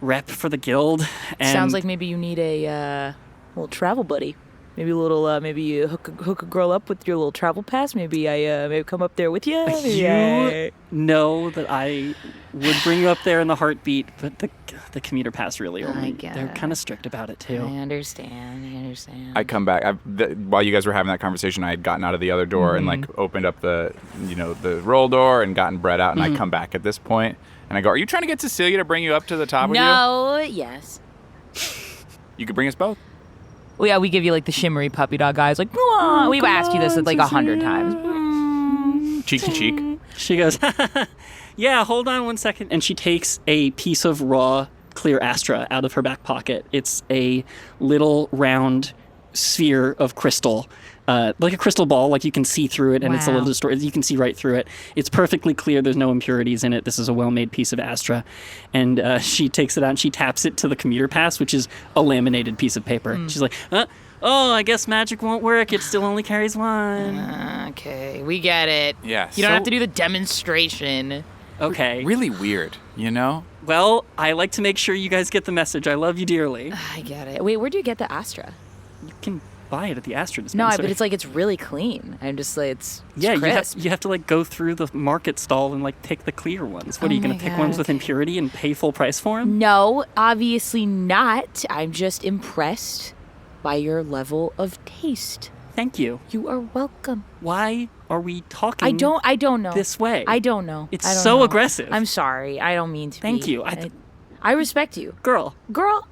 rep for the guild. And Sounds like maybe you need a little travel buddy. Maybe a little, maybe you hook a girl up with your little travel pass. Maybe I maybe come up there with you. You know that I would bring you up there in the heartbeat, but the commuter pass really only. They're kind of strict about it too. I understand. I come back. While you guys were having that conversation, I had gotten out of the other door and like opened up the roll door and gotten bread out, and I come back at this point and I go, "Are you trying to get Cecilia to bring you up to the top with you?" No, yes. You could bring us both. Well, yeah, we give you like the shimmery puppy dog eyes. Like, we've asked you this like 100 times. Cheek to cheek. She goes, yeah, hold on one second. And she takes a piece of raw, clear Astra out of her back pocket. It's a little round sphere of crystal, like a crystal ball, like you can see through it, and it's a little distorted. You can see right through it. It's perfectly clear. There's no impurities in it. This is a well-made piece of Astra. And she takes it out and she taps it to the commuter pass, which is a laminated piece of paper. She's like, oh, I guess magic won't work. It still only carries one. Okay, we get it. Yeah. You don't have to do the demonstration. Okay. Really weird, you know? Well, I like to make sure you guys get the message. I love you dearly. I get it. Wait, where do you get the Astra? You can buy it at the Astra No, dispenser. but it's like it's really clean. I'm just like it's crisp. You have to like go through the market stall and like pick the clear ones. What are you going to pick ones with impurity and pay full price for them? No, obviously not. I'm just impressed by your level of taste. Thank you. You are welcome. Why are we talking? I don't know. This way. I don't know. It's I don't so know. aggressive. I'm sorry. I don't mean to. Thank you. I respect you, Girl. girl.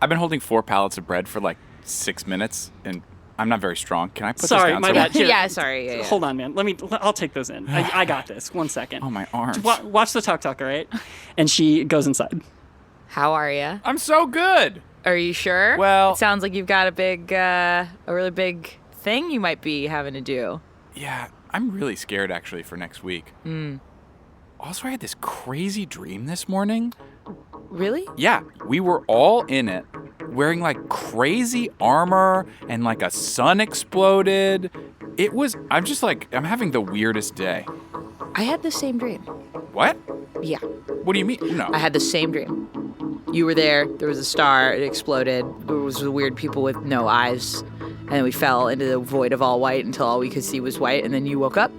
I've been holding 4 pallets of bread for like 6 minutes, and I'm not very strong. Can I put Sorry, this down? my so- bad. Here. Yeah, sorry. Yeah. Hold on, man. I'll take those in. I got this. 1 second. Oh, my arms. Watch the talk, all right? And she goes inside. How are you? I'm so good. Are you sure? Well- it sounds like you've got a really big thing you might be having to do. Yeah, I'm really scared actually for next week. Also, I had this crazy dream this morning. Really? Yeah, we were all in it, wearing like crazy armor and like a sun exploded. I'm having the weirdest day. I had the same dream. What? Yeah. What do you mean? No. I had the same dream. You were there, there was a star, it exploded, there was the weird people with no eyes, and then we fell into the void of all white until all we could see was white, and then you woke up.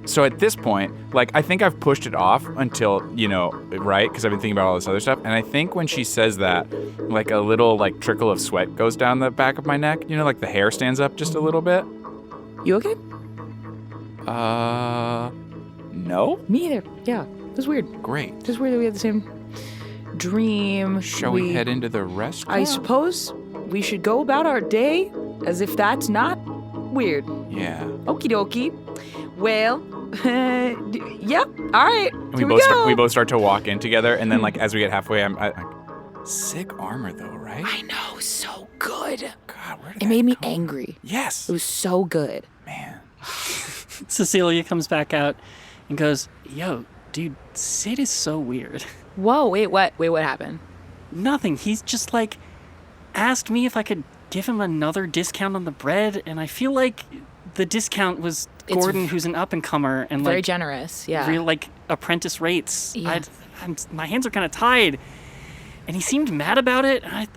So at this point, like, I think I've pushed it off until, right? Because I've been thinking about all this other stuff. And I think when she says that, like, a little, like, trickle of sweat goes down the back of my neck. Like, the hair stands up just a little bit. You okay? No? Me either. Yeah, it was weird. Great. It was weird that we had the same dream. Shall we head into the restaurant? I suppose we should go about our day as if that's not weird. Yeah. Okie dokie. Well, yep. All right. And Here we go. we both start to walk in together, and then, like, as we get halfway, I'm like, sick armor, though, right? I know, so good. God, where did It made me come? angry. Yes. It was so good. Man. Cecilia comes back out and goes, "Yo, dude, Sid is so weird." Whoa, wait, what? Wait, what happened? Nothing. He's just like asked me if I could give him another discount on the bread, and I feel like the discount was It's Gordon, who's an up and comer, and Very like generous, yeah. real like apprentice rates. Yeah. My hands are kind of tied, and he seemed mad about it. And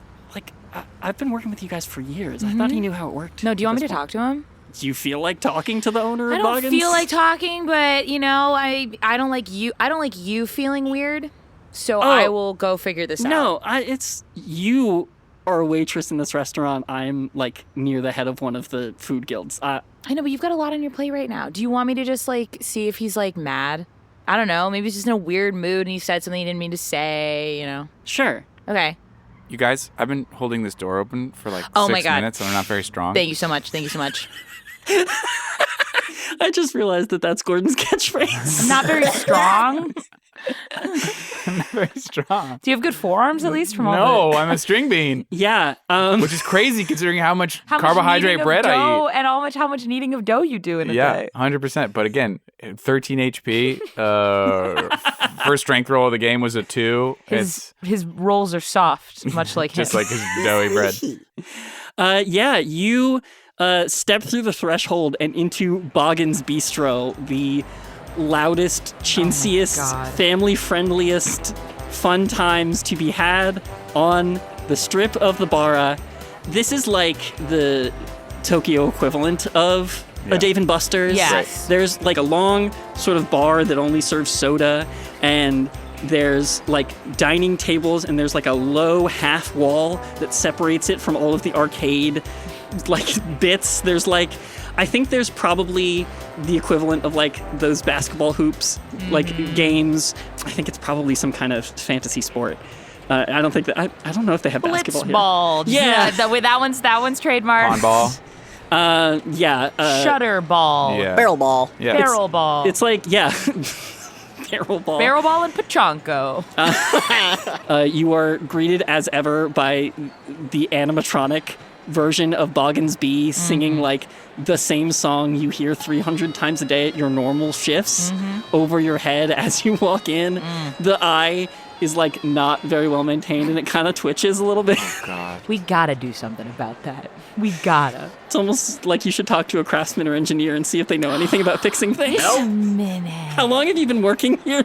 I've been working with you guys for years. I thought he knew how it worked. No, do you want me at to this talk to him? point. Do you feel like talking to the owner I of don't Boggins? feel like talking, but I don't like you feeling weird. So I will go figure this out. No, it's you are a waitress in this restaurant. I'm like near the head of one of the food guilds. I know, but you've got a lot on your plate right now. Do you want me to just like see if he's like mad? I don't know. Maybe he's just in a weird mood and he said something he didn't mean to say, Sure. Okay. You guys, I've been holding this door open for like Oh 6 my God. minutes, and I'm not very strong. Thank you so much. Thank you so much. I just realized that that's Gordon's catchphrase. I'm not very strong. I'm not very strong. Do you have good forearms at least from all No, I'm a string bean, Yeah. which is crazy considering how much how much carbohydrate kneading of bread I dough eat. and how much kneading of dough you do in a Yeah, day. 100%. But again, 13 HP. First strength roll of the game was a 2. His rolls are soft, much like Just him. like his doughy bread. Yeah, you step through the threshold and into Boggins Bistro, the loudest, chintziest, God. family-friendliest fun times to be had on the strip of the Bara. This is like the Tokyo equivalent of a Dave & Buster's. Yes. Right. There's like a long sort of bar that only serves soda, and there's like dining tables, and there's like a low half wall that separates it from all of the arcade like bits. There's like, I think there's probably the equivalent of like those basketball hoops, like games. I think it's probably some kind of fantasy sport. I don't think that, I don't know if they have basketball here. Blitzball. Yeah. That one's trademarked. On ball. Yeah. Shutter ball. Yeah. Barrel ball. Yeah. Barrel ball. It's like, yeah. Barrel ball. Barrel ball and pachanko. You are greeted as ever by the animatronic version of Boggins B singing like the same song you hear 300 times a day at your normal shifts over your head as you walk in. The eye is like not very well maintained and it kind of twitches a little bit. God. We gotta do something about that. We gotta. It's almost like you should talk to a craftsman or engineer and see if they know anything about fixing things. A minute. How long have you been working here?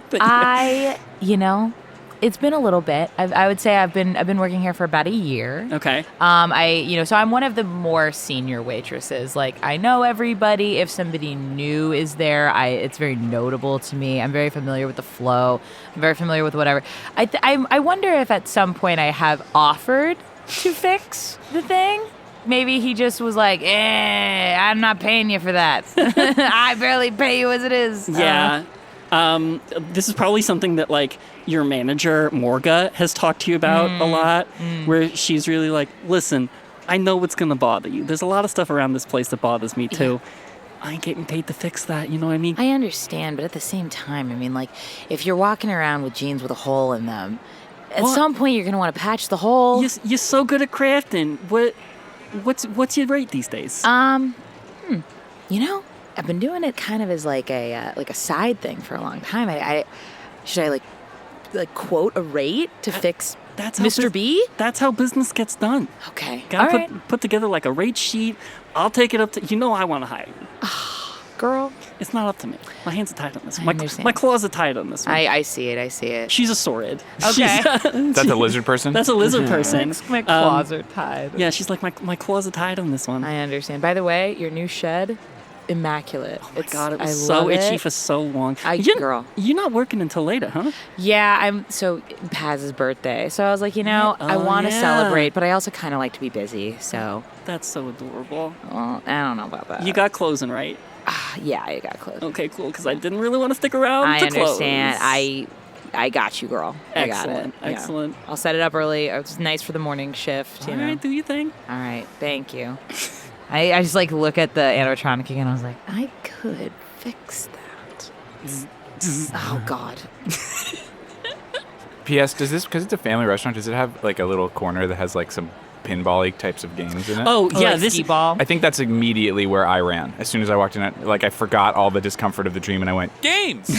It's been a little bit. I would say I've been working here for about a year. Okay. So I'm one of the more senior waitresses. Like, I know everybody. If somebody new is there, it's very notable to me. I'm very familiar with the flow. I'm very familiar with whatever. I wonder if at some point I have offered to fix the thing. Maybe he just was like, I'm not paying you for that. I barely pay you as it is. Yeah. This is probably something that like your manager Morga has talked to you about a lot, where she's really like, listen, I know what's going to bother you. There's a lot of stuff around this place that bothers me, too. I ain't getting paid to fix that, you know what I mean? I understand, but at the same time, I mean, like, if you're walking around with jeans with a hole in them, at some point you're going to want to patch the hole. You're so good at crafting. What's your rate these days? You know, I've been doing it kind of as like a side thing for a long time. Should I quote a rate to fix Mr. B? That's how business gets done. Okay. Gotta put together like a rate sheet. I'll take it up to, I want to hire you. Girl. It's not up to me. My hands are tied on this. I understand. My claws are tied on this one. I see it. She's a saurid. Okay. That's a lizard person? That's a lizard person. My claws are tied. Yeah, she's like, my claws are tied on this one. I understand. By the way, your new shed, immaculate. Oh my God, it was so itchy for so long. Girl. You're not working until later, huh? Yeah, so Paz's birthday. So I was like, I want to celebrate, but I also kind of like to be busy, so. That's so adorable. Well, I don't know about that. You got closing, right? Yeah, I got clothes. Okay, cool, because I didn't really want to stick around to understand. close. I got you, girl. I got it. Excellent. Yeah. I'll set it up early. It's nice for the morning shift, All right, do your thing. All right, thank you. I just look at the animatronic again. I was like, I could fix that. Oh, God. P.S. Does this, because it's a family restaurant, does it have like a little corner that has like some pinball-y types of games in it? Oh, yeah, like this skee-ball. I think that's immediately where I ran. As soon as I walked in, I forgot all the discomfort of the dream, and I went, games!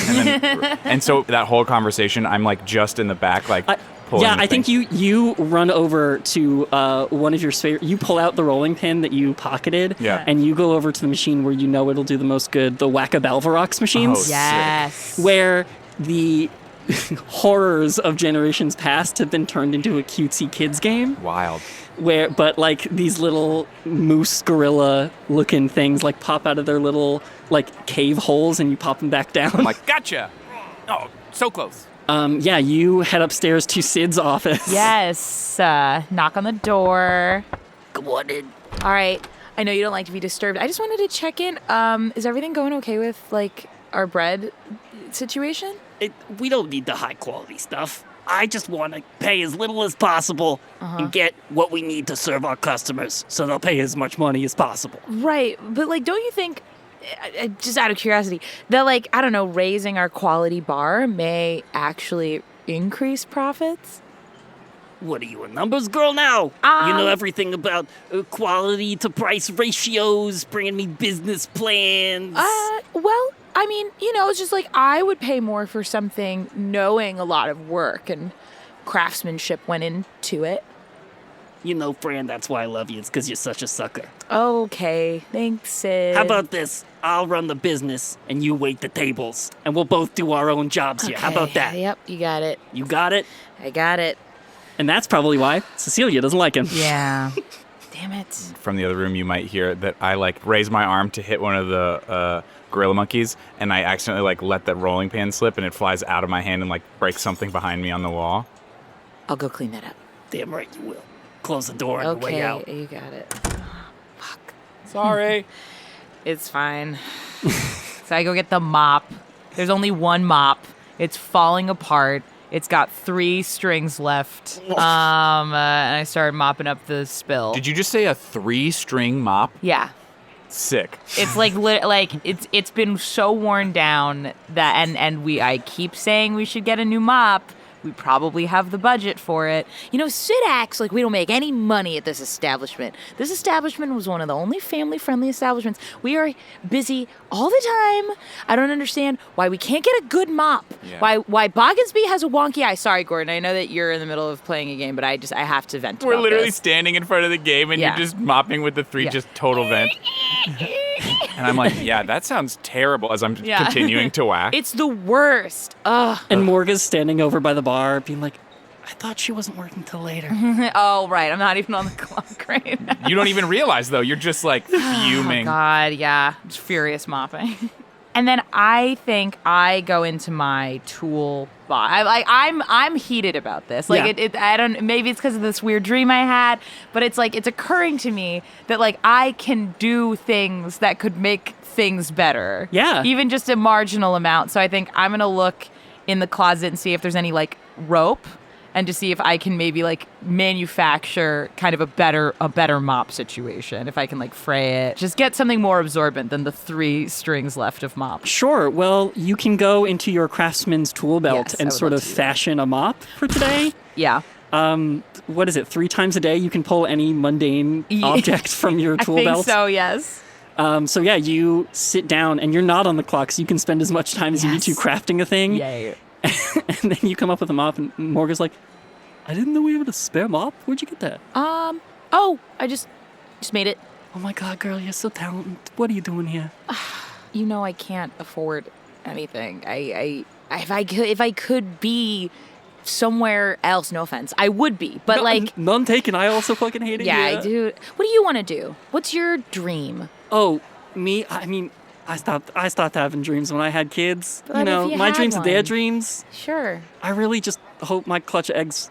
And so that whole conversation, I'm like just in the back, pulling yeah, the I think thing. you run over to one of your favorite. You pull out the rolling pin that you pocketed, and you go over to the machine where it'll do the most good, the Wacka-Balvarox machines. Oh, yes. Where the horrors of generations past have been turned into a cutesy kids game. Wild. But like these little moose gorilla looking things like pop out of their little like cave holes and you pop them back down. I'm like, gotcha! Oh, so close. Yeah, you head upstairs to Sid's office. Yes. Knock on the door. Come on in. All right. I know you don't like to be disturbed. I just wanted to check in. Is everything going okay with like our bread situation? We don't need the high quality stuff. I just want to pay as little as possible and get what we need to serve our customers, so they'll pay as much money as possible. Right, but like, don't you think, just out of curiosity, that like, I don't know, raising our quality bar may actually increase profits? What are you, a numbers girl now? You know everything about quality to price ratios, bringing me business plans. Well, I mean, it's just like I would pay more for something knowing a lot of work and craftsmanship went into it. Fran, that's why I love you. It's because you're such a sucker. Okay, thanks, Sid. How about this? I'll run the business and you wait the tables, and we'll both do our own jobs here. How about that? Yep, you got it. You got it? I got it. And that's probably why Cecilia doesn't like him. Yeah. Damn it. From the other room, you might hear that I raise my arm to hit one of the gorilla monkeys, and I accidentally let that rolling pin slip, and it flies out of my hand and breaks something behind me on the wall. I'll go clean that up. Damn right you will. Close the door on the way out. Okay, you got it. Fuck. Sorry. It's fine. So I go get the mop. There's only one mop. It's falling apart. It's got 3 strings left. And I started mopping up the spill. Did you just say a 3-string mop? Yeah. Sick. It's it's been so worn down that and I keep saying we should get a new mop. We probably have the budget for it. Sid acts like we don't make any money at this establishment. This establishment was one of the only family-friendly establishments. We are busy all the time. I don't understand why we can't get a good mop. Yeah. Why Bogginsby has a wonky eye. Sorry, Gordon. I know that you're in the middle of playing a game, but I have to vent We're about literally this. standing in front of the game, and Yeah. you're just mopping with the 3, Yeah. just total vent. And I'm like, yeah, that sounds terrible as I'm Yeah. continuing to whack. It's the worst. Ugh. And Morga's standing over by the bar being like, I thought she wasn't working till later. Oh, right. I'm not even on the clock right now. You don't even realize, though. You're just fuming. Oh, God, yeah. Just furious mopping. And then I think I go into my tool box. I'm heated about this. I don't. Maybe it's because of this weird dream I had, but it's occurring to me that I can do things that could make things better. Yeah. Even just a marginal amount. So I think I'm gonna look in the closet and see if there's any rope and to see if I can maybe like manufacture kind of a better mop situation. If I can like fray it, just get something more absorbent than the 3 strings left of mop. Sure. Well, you can go into your craftsman's tool belt Yes, I and would sort love of to do that. fashion a mop for today. Yeah. What is it? 3 times a day you can pull any mundane object from your tool I think belt. so, yes. So yeah, you sit down and you're not on the clock, so you can spend as much time as you need to Yes. crafting a thing. Yay. And then you come up with a mop, and Morgan's like, I didn't know we had a spare mop. Where'd you get that? Oh, I just made it. Oh my god, girl, you're so talented. What are you doing here? You know I can't afford anything. If I could be somewhere else, no offense, I would be. But No, like, none taken. I also fucking hate it. yeah, here. I do. What do you want to do? What's your dream? Oh, me? I mean, I stopped having dreams when I had kids. But if you my had dreams are their one. dreams. Sure. I really just hope my clutch of eggs,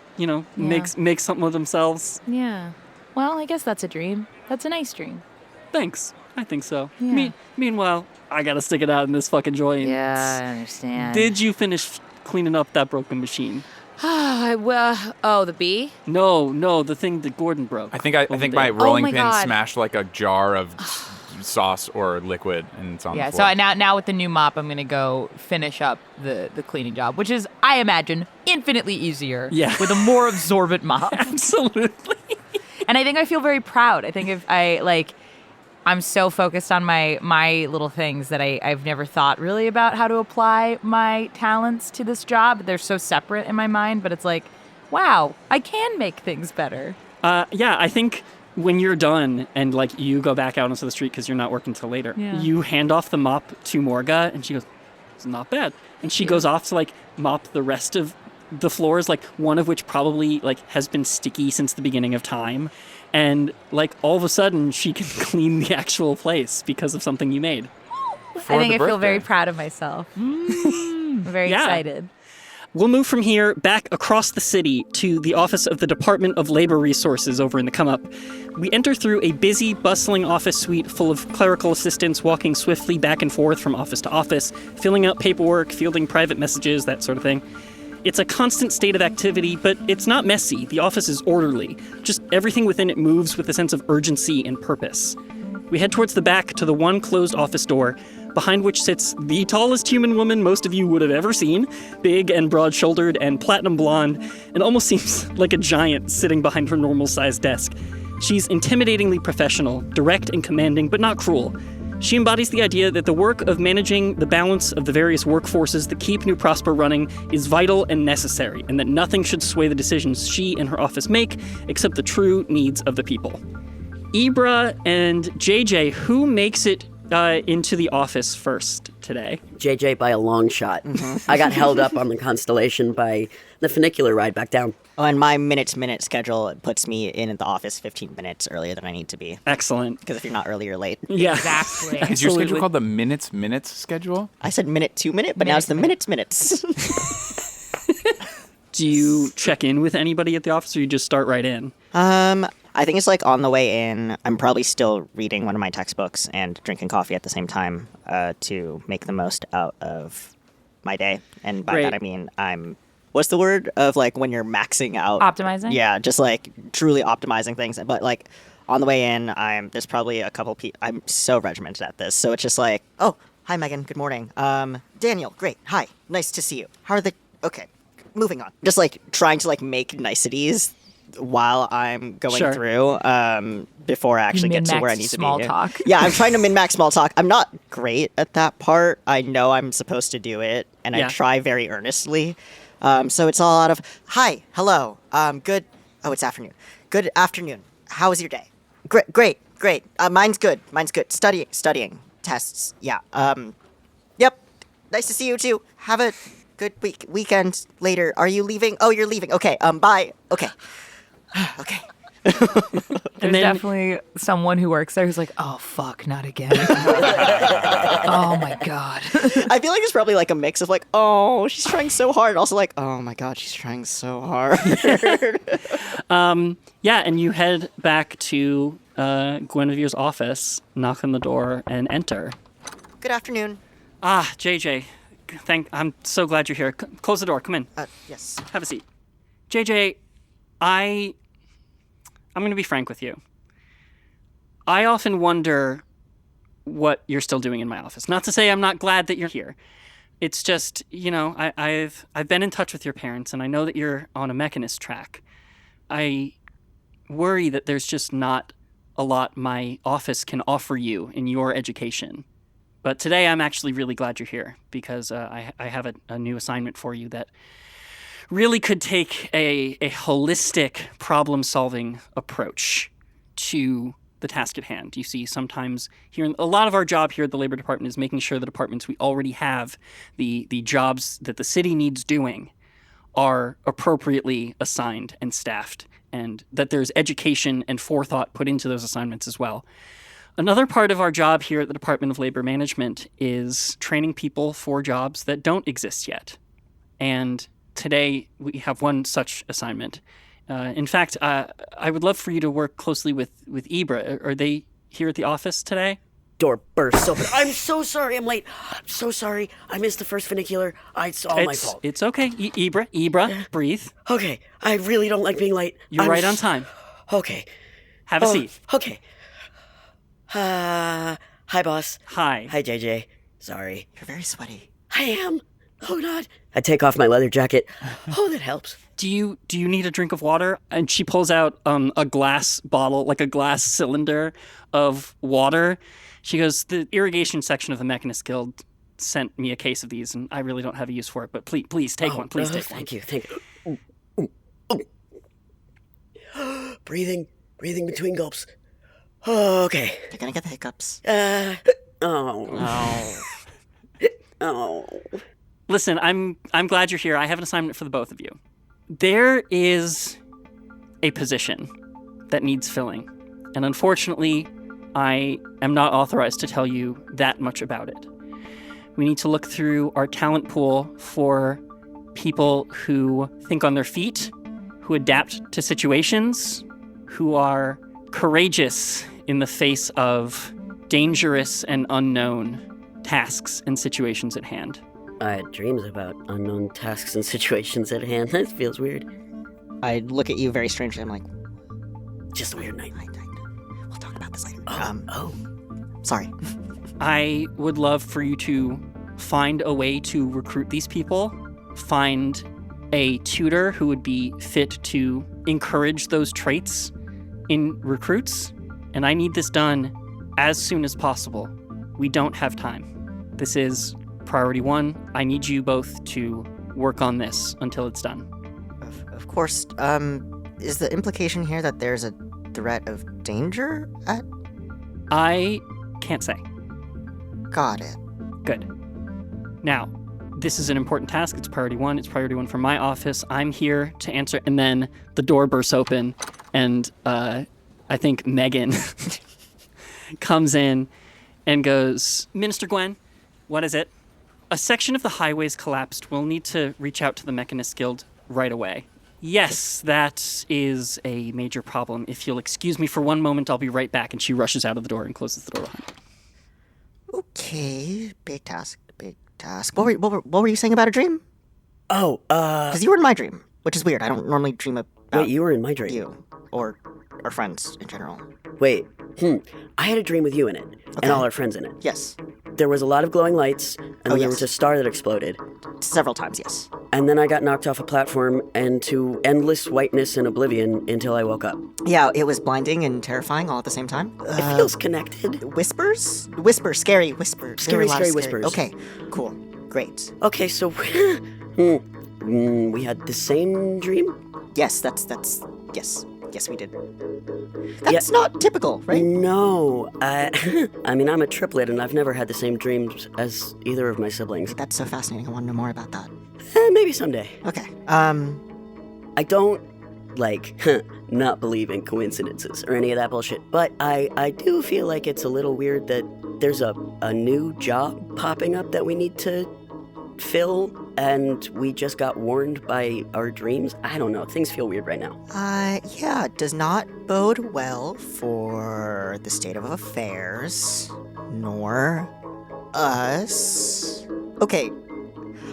make something of themselves. Yeah. Well, I guess that's a dream. That's a nice dream. Thanks. I think so. Yeah. Meanwhile, I gotta stick it out in this fucking joint. Yeah, I understand. Did you finish cleaning up that broken machine? Well, the bee? No, the thing that Gordon broke. I think my there. rolling my pin God. smashed like a jar of sauce or liquid, and it's on Yeah, the floor. so now with the new mop, I'm going to go finish up the cleaning job, which is, I imagine, infinitely easier Yeah. with a more absorbent mop. Absolutely. And I think I feel very proud. I think if I'm so focused on my little things that I've never thought really about how to apply my talents to this job. They're so separate in my mind, but it's like, wow, I can make things better. Yeah, I think when you're done and like you go back out onto the street because you're not working till later, Yeah. you hand off the mop to Morga, and she goes, "It's not bad." And she goes off to like mop the rest of the floors, like one of which probably like has been sticky since the beginning of time, and like all of a sudden she can clean the actual place because of something you made. I think the I feel very birthday. proud of myself. I'm very Yeah. excited. We'll move from here back across the city to the office of the Department of Labor Resources over in the Come Up. We enter through a busy, bustling office suite full of clerical assistants walking swiftly back and forth from office to office, filling out paperwork, fielding private messages, that sort of thing. It's a constant state of activity, but it's not messy. The office is orderly. Just everything within it moves with a sense of urgency and purpose. We head towards the back to the one closed office door, behind which sits the tallest human woman most of you would have ever seen, big and broad-shouldered and platinum blonde, and almost seems like a giant sitting behind her normal-sized desk. She's intimidatingly professional, direct and commanding, but not cruel. She embodies the idea that the work of managing the balance of the various workforces that keep New Prosper running is vital and necessary, and that nothing should sway the decisions she and her office make except the true needs of the people. Ibra and JJ, who makes it into the office first today? JJ by a long shot. I got held up on the Constellation by the funicular ride back down. Oh, and my minute schedule puts me in the office 15 minutes earlier than I need to be. Excellent. Because if you're not early, you're late. Yeah. Exactly. Is your schedule Absolutely. called the minutes schedule? I said minute, 2 minute, but now it's the minutes. Do you check in with anybody at the office, or you just start right in? I think it's like on the way in, I'm probably still reading one of my textbooks and drinking coffee at the same time to make the most out of my day. And by Great. that I mean what's the word of like when you're maxing out? Optimizing? Yeah, just like truly optimizing things. But like on the way in, there's probably a couple people. I'm so regimented at this, so it's just like, oh, hi Megan, good morning. Daniel, great, hi, nice to see you. How are the? Okay, moving on. Just like trying to like make niceties while I'm going Sure. through before I actually get to where I min-max need to small be. talk. Yeah, I'm trying to min-max small talk. I'm not great at that part. I know I'm supposed to do it, and Yeah. I try very earnestly. So it's all out of, hi, hello, good, oh, it's afternoon. Good afternoon. How was your day? Great. Mine's good. Studying. Tests. Yeah. Yep. Nice to see you too. Have a good weekend later. Are you leaving? Oh, you're leaving. Okay. Bye. Okay. Okay. There's then- definitely someone who works there who's like, oh, fuck, not again. Oh, my God. I feel like it's probably like a mix of like, oh, she's trying so hard. Also like, oh my God, she's trying so hard. Yeah, and you head back to Guinevere's office, knock on the door, and enter. Good afternoon. JJ, I'm so glad you're here. Close the door. Come in. Yes. Have a seat. JJ, I'm going to be frank with you. I often wonder what you're still doing in my office. Not to say I'm not glad that you're here. It's just, I've been in touch with your parents, and I know that you're on a mechanist track. I worry that there's just not a lot my office can offer you in your education. But today I'm actually really glad you're here because I have a new assignment for you that really could take a holistic problem-solving approach to the task at hand. You see, sometimes a lot of our job here at the Labor Department is making sure the departments we already have, the jobs that the city needs doing, are appropriately assigned and staffed, and that there's education and forethought put into those assignments as well. Another part of our job here at the Department of Labor Management is training people for jobs that don't exist yet. And today we have one such assignment. In fact, I would love for you to work closely with Ibra. Are they here at the office today? Door bursts open. I'm so sorry I'm late. I'm so sorry. I missed the first funicular. It's all my fault. It's okay. Ibra, breathe. Okay. I really don't like being late. You're right on time. Okay. Have a seat. Okay. Hi, boss. Hi. Hi, JJ. Sorry. You're very sweaty. I am. Oh, God. I take off my leather jacket. Oh, that helps. Do you need a drink of water? And she pulls out a glass bottle, like a glass cylinder of water. She goes, the irrigation section of the Mechanist Guild sent me a case of these, and I really don't have a use for it, but please take one. Please take one. Thank you. Breathing between gulps. Oh, okay. You're gonna get the hiccups. Oh. Listen, I'm glad you're here. I have an assignment for the both of you. There is a position that needs filling, and unfortunately, I am not authorized to tell you that much about it. We need to look through our talent pool for people who think on their feet, who adapt to situations, who are courageous in the face of dangerous and unknown tasks and situations at hand. I had dreams about unknown tasks and situations at hand. That feels weird. I look at you very strangely. I'm like, Just a weird night. we'll talk about this later. Sorry. I would love for you to find a way to recruit these people, find a tutor who would be fit to encourage those traits in recruits, and I need this done as soon as possible. We don't have time. This is priority one. I need you both to work on this until it's done. Of course. Is the implication here that there's a threat of danger at? I can't say. Got it. Good. Now, this is an important task. It's priority one. It's priority one for my office. I'm here to answer. And then the door bursts open, and I think Megan comes in and goes, Minister Gwen, what is it? A section of the highways collapsed. We'll need to reach out to the Mechanist Guild right away. Yes, that is a major problem. If you'll excuse me for one moment, I'll be right back. And she rushes out of the door and closes the door behind her. Okay, big task. What were you saying about a dream? Oh, Because you were in my dream, which is weird. I don't normally dream about wait, you were in my dream. you or our friends in general. Wait, I had a dream with you in it, and all our friends in it. Yes, There was a lot of glowing lights, and there yes. was a star that exploded. several times. Yes. And then I got knocked off a platform into endless whiteness and oblivion until I woke up. Yeah, it was blinding and terrifying all at the same time. It feels connected. Whispers, scary whispers. Scary, There were a lot of scary whispers. Okay, cool, great. Okay, so we had the same dream? Yes, yes, we did. That's not typical, right? No, I mean, I'm a triplet, and I've never had the same dreams as either of my siblings. That's so fascinating. I want to know more about that. Maybe someday. Okay. I don't, not believe in coincidences or any of that bullshit, but I do feel like it's a little weird that there's a new job popping up that we need to fill, and we just got warned by our dreams. I don't know. Things feel weird right now. Yeah, it does not bode well for the state of affairs, nor us. Okay,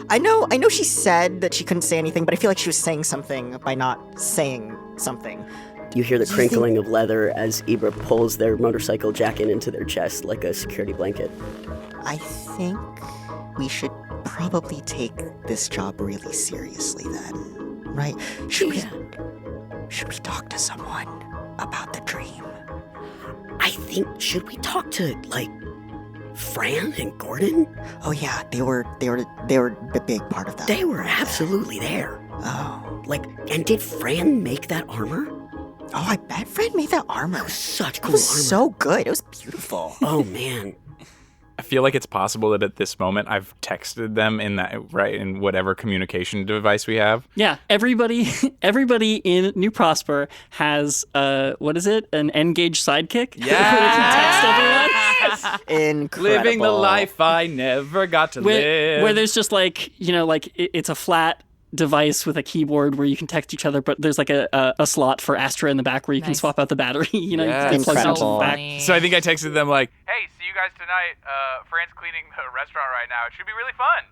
I know she said that she couldn't say anything, but I feel like she was saying something by not saying something. You hear the crinkling of leather as Ibra pulls their motorcycle jacket into their chest like a security blanket. I think we should probably take this job really seriously then, right? Should we talk to someone about the dream? I think, should we talk to, like, Fran and Gordon? Oh yeah, they were a big part of that. They were absolutely there. Oh. Like, and did Fran make that armor? Oh, I bet Fran made that armor. It was such cool It was armor. so good. It was beautiful. Oh, man. I feel like it's possible that at this moment I've texted them in whatever communication device we have. Yeah, everybody in New Prosper has what is it? An N-Gage sidekick? Yeah. Text everyone. Incredible. Living the life I never got to live. Where there's just like, it's a flat device with a keyboard where you can text each other, but there's like a slot for Astra in the back where you can Nice. swap out the battery. Yeah. It plugs into Incredible. the back. Funny. So I think I texted them like, "Hey, see you guys tonight. Fran's cleaning the restaurant right now. It should be really fun.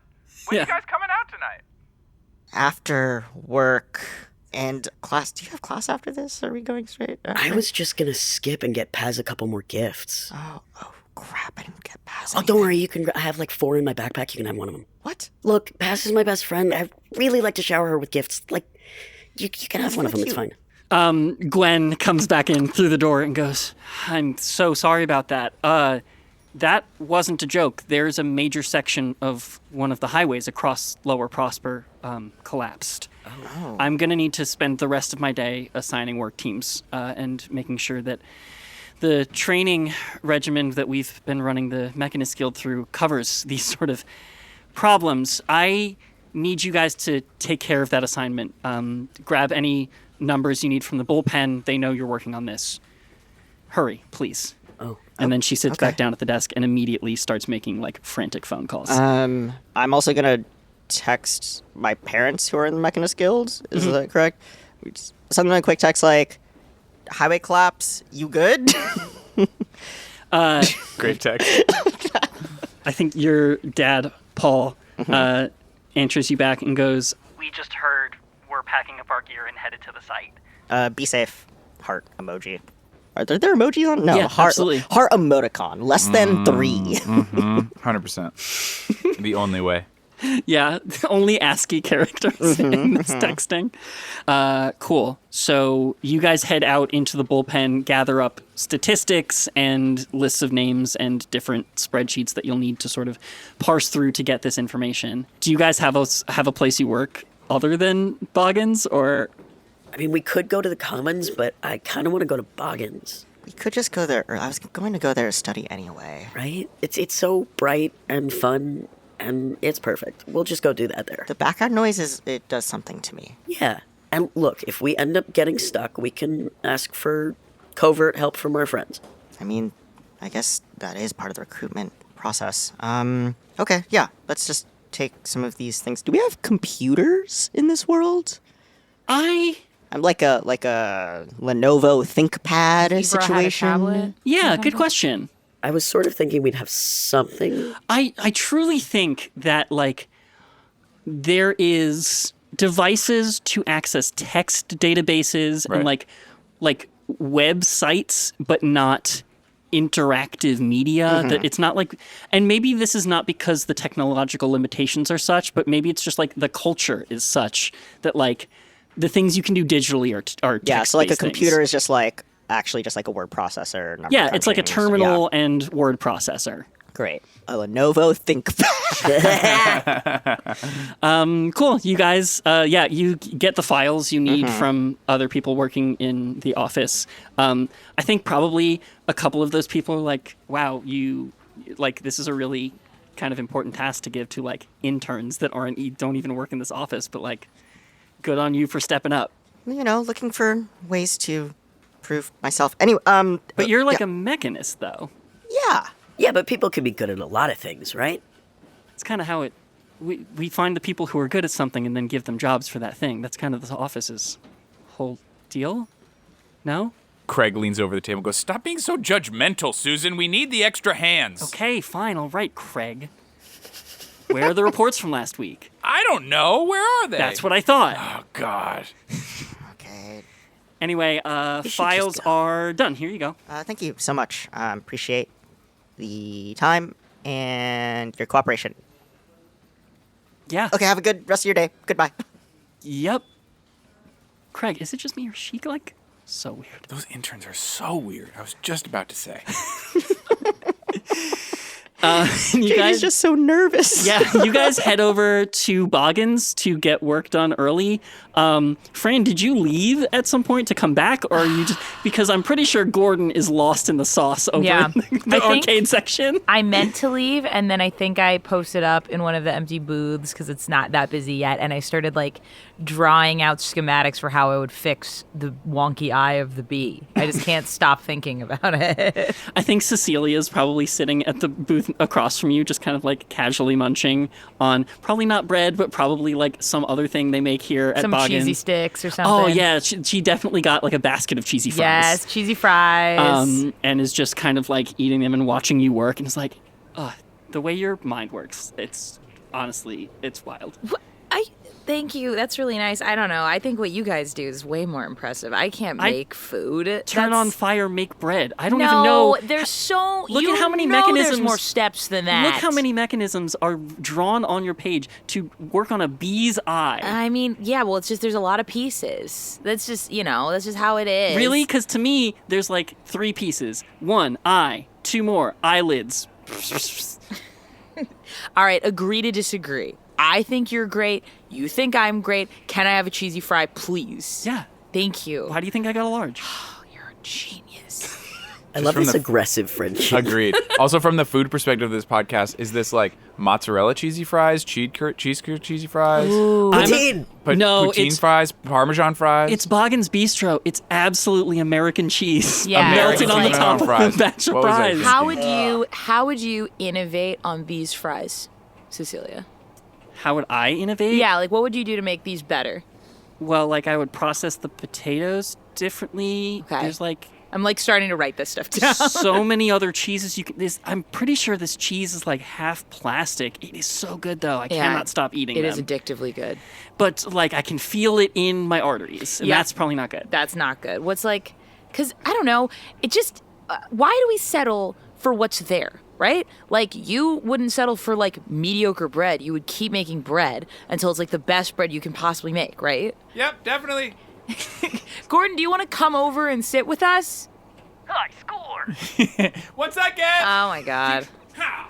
When Yeah. you guys coming out tonight?" After work and class. Do you have class after this? Are we going straight? I was just gonna skip and get Paz a couple more gifts. Oh crap! I didn't get past. Oh, don't worry. I have like 4 in my backpack. You can have one of them. What? Look, Paz is my best friend. I really like to shower her with gifts. Like, you can have one of them. It's fine. Gwen comes back in through the door and goes, "I'm so sorry about that. That wasn't a joke. There's a major section of one of the highways across Lower Prosper collapsed. Oh. I'm going to need to spend the rest of my day assigning work teams and making sure that the training regimen that we've been running the Mechanist Guild through covers these sort of problems. I need you guys to take care of that assignment. Grab any numbers you need from the bullpen. They know you're working on this. Hurry, please." Oh. And then she sits okay. back down at the desk and immediately starts making like frantic phone calls. I'm also gonna text my parents who are in the Mechanist Guild. Is that correct? Something like quick text like, "Highway collapse. You good?" Great text. I think your dad, Paul, answers you back and goes, "We just heard we're packing up our gear and headed to the site." Be safe. Heart emoji. Are there emojis on? No. Yeah, heart, absolutely. Heart emoticon. Less than 3. 100%. The only way. Yeah, only ASCII characters in this texting. Cool. So you guys head out into the bullpen, gather up statistics and lists of names and different spreadsheets that you'll need to sort of parse through to get this information. Do you guys have a place you work other than Boggins, or? I mean, we could go to the Commons, but I kind of want to go to Boggins, We could just go there. Or I was going to go there to study anyway. right? It's so bright and fun, and it's perfect. We'll just go do that there. The background noise it does something to me. Yeah. And look, if we end up getting stuck, we can ask for covert help from our friends. I mean, I guess that is part of the recruitment process. Okay, yeah. Let's just take some of these things. Do we have computers in this world? I'm like a Lenovo ThinkPad Ibra situation. had a tablet. Yeah, good question. I was sort of thinking we'd have something. I truly think that like there is devices to access text databases and Right. like websites, but not interactive media. That it's not like, and maybe this is not because the technological limitations are such, but maybe it's just like the culture is such that like the things you can do digitally are Yeah, so like a text-based computer things. is just like actually just like a word processor. number Yeah, it's like a crunching. terminal Yeah, and word processor. great. A Lenovo ThinkPad. Cool. You guys, you get the files you need from other people working in the office. I think probably a couple of those people are like, wow, this is a really kind of important task to give to like interns that don't even work in this office, but like, good on you for stepping up. Looking for ways to prove myself. Anyway, But you're like a mechanist, though. yeah. Yeah, but people can be good at a lot of things, right? It's kind of how we find the people who are good at something and then give them jobs for that thing. That's kind of the office's whole deal. No? Craig leans over the table and goes, "Stop being so judgmental, Susan. We need the extra hands." Okay, fine. All right, Craig. Where are the reports from last week? I don't know. Where are they? That's what I thought. Oh, God. Okay. Anyway, should files just go. are done. Here you go. Thank you so much. Appreciate the time and your cooperation. Yeah. Okay, have a good rest of your day. Goodbye. Yep. Craig, is it just me or is she like so weird? Those interns are so weird. I was just about to say. You guys He's just so nervous. Yeah, you guys head over to Boggins to get work done early. Fran, did you leave at some point to come back, or are you just because I'm pretty sure Gordon is lost in the sauce over Yeah. in the arcade section. I meant to leave, and then I think I posted up in one of the empty booths because it's not that busy yet, and I started like drawing out schematics for how I would fix the wonky eye of the bee. I just can't stop thinking about it. I think Cecilia's probably sitting at the booth across from you, just kind of like casually munching on probably not bread, but probably like some other thing they make here at Some Boggins. cheesy sticks or something. Oh yeah, she definitely got like a basket of cheesy fries. Yes, cheesy fries. And is just kind of like eating them and watching you work, and it's like, the way your mind works, it's honestly, it's wild. Thank you. That's really nice. I don't know. I think what you guys do is way more impressive. I can't make food. Turn on fire, make bread. I don't no, even know. There's so. Look you at how many know mechanisms. There's more steps than that. Look how many mechanisms are drawn on your page to work on a bee's eye. I mean, yeah. Well, it's just there's a lot of pieces. That's just that's just how it is. Really? Because to me, there's like 3 pieces. 1 eye, 2 more eyelids. All right. Agree to disagree. I think you're great. You think I'm great. Can I have a cheesy fry, please? Yeah. Thank you. Why do you think I got a large? You're a genius. I love from this the- aggressive friendship. Agreed. Also, from the food perspective of this podcast, is this like mozzarella cheesy fries, cheese cheesy fries, Poutine! No, poutine it's- fries, Parmesan fries? It's Boggins Bistro. It's absolutely American cheese. Yeah. Melted on the American top of fries. a batch of What was I fries. thinking? How would you innovate on these fries, Cecilia? How would I innovate? Yeah, like what would you do to make these better? Well, like I would process the potatoes differently. Okay. There's like I'm like starting to write this stuff down. so many other cheeses you can. I'm pretty sure this cheese is like half plastic. It is so good though. I cannot stop eating It them. is addictively good. But like I can feel it in my arteries, and Yeah. that's probably not good. That's not good. What's like, because I don't know, it just, why do we settle for what's there, right? Like you wouldn't settle for like mediocre bread. You would keep making bread until it's like the best bread you can possibly make, right? Yep, definitely. Gordon, do you want to come over and sit with us? I score. What's that, get? Oh my God. How?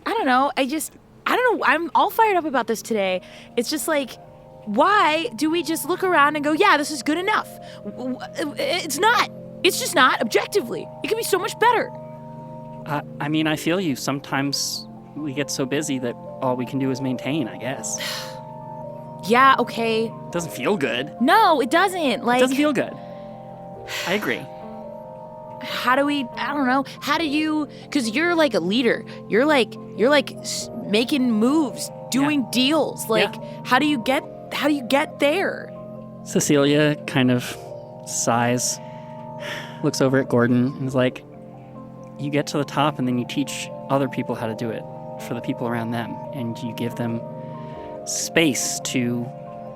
I don't know. I don't know. I'm all fired up about this today. It's just like, why do we just look around and go, yeah, this is good enough? It's not. It's just not objectively. It could be so much better. I mean, I feel you. Sometimes we get so busy that all we can do is maintain, I guess. Yeah, okay. It doesn't feel good. No, it doesn't. Like, It doesn't feel good. I agree. how do we, I don't know. How do you, because you're like a leader. You're like making moves, doing deals. Like, how do you get there? Cecilia kind of sighs, looks over at Gordon, and is like, you get to the top and then you teach other people how to do it for the people around them, and you give them space to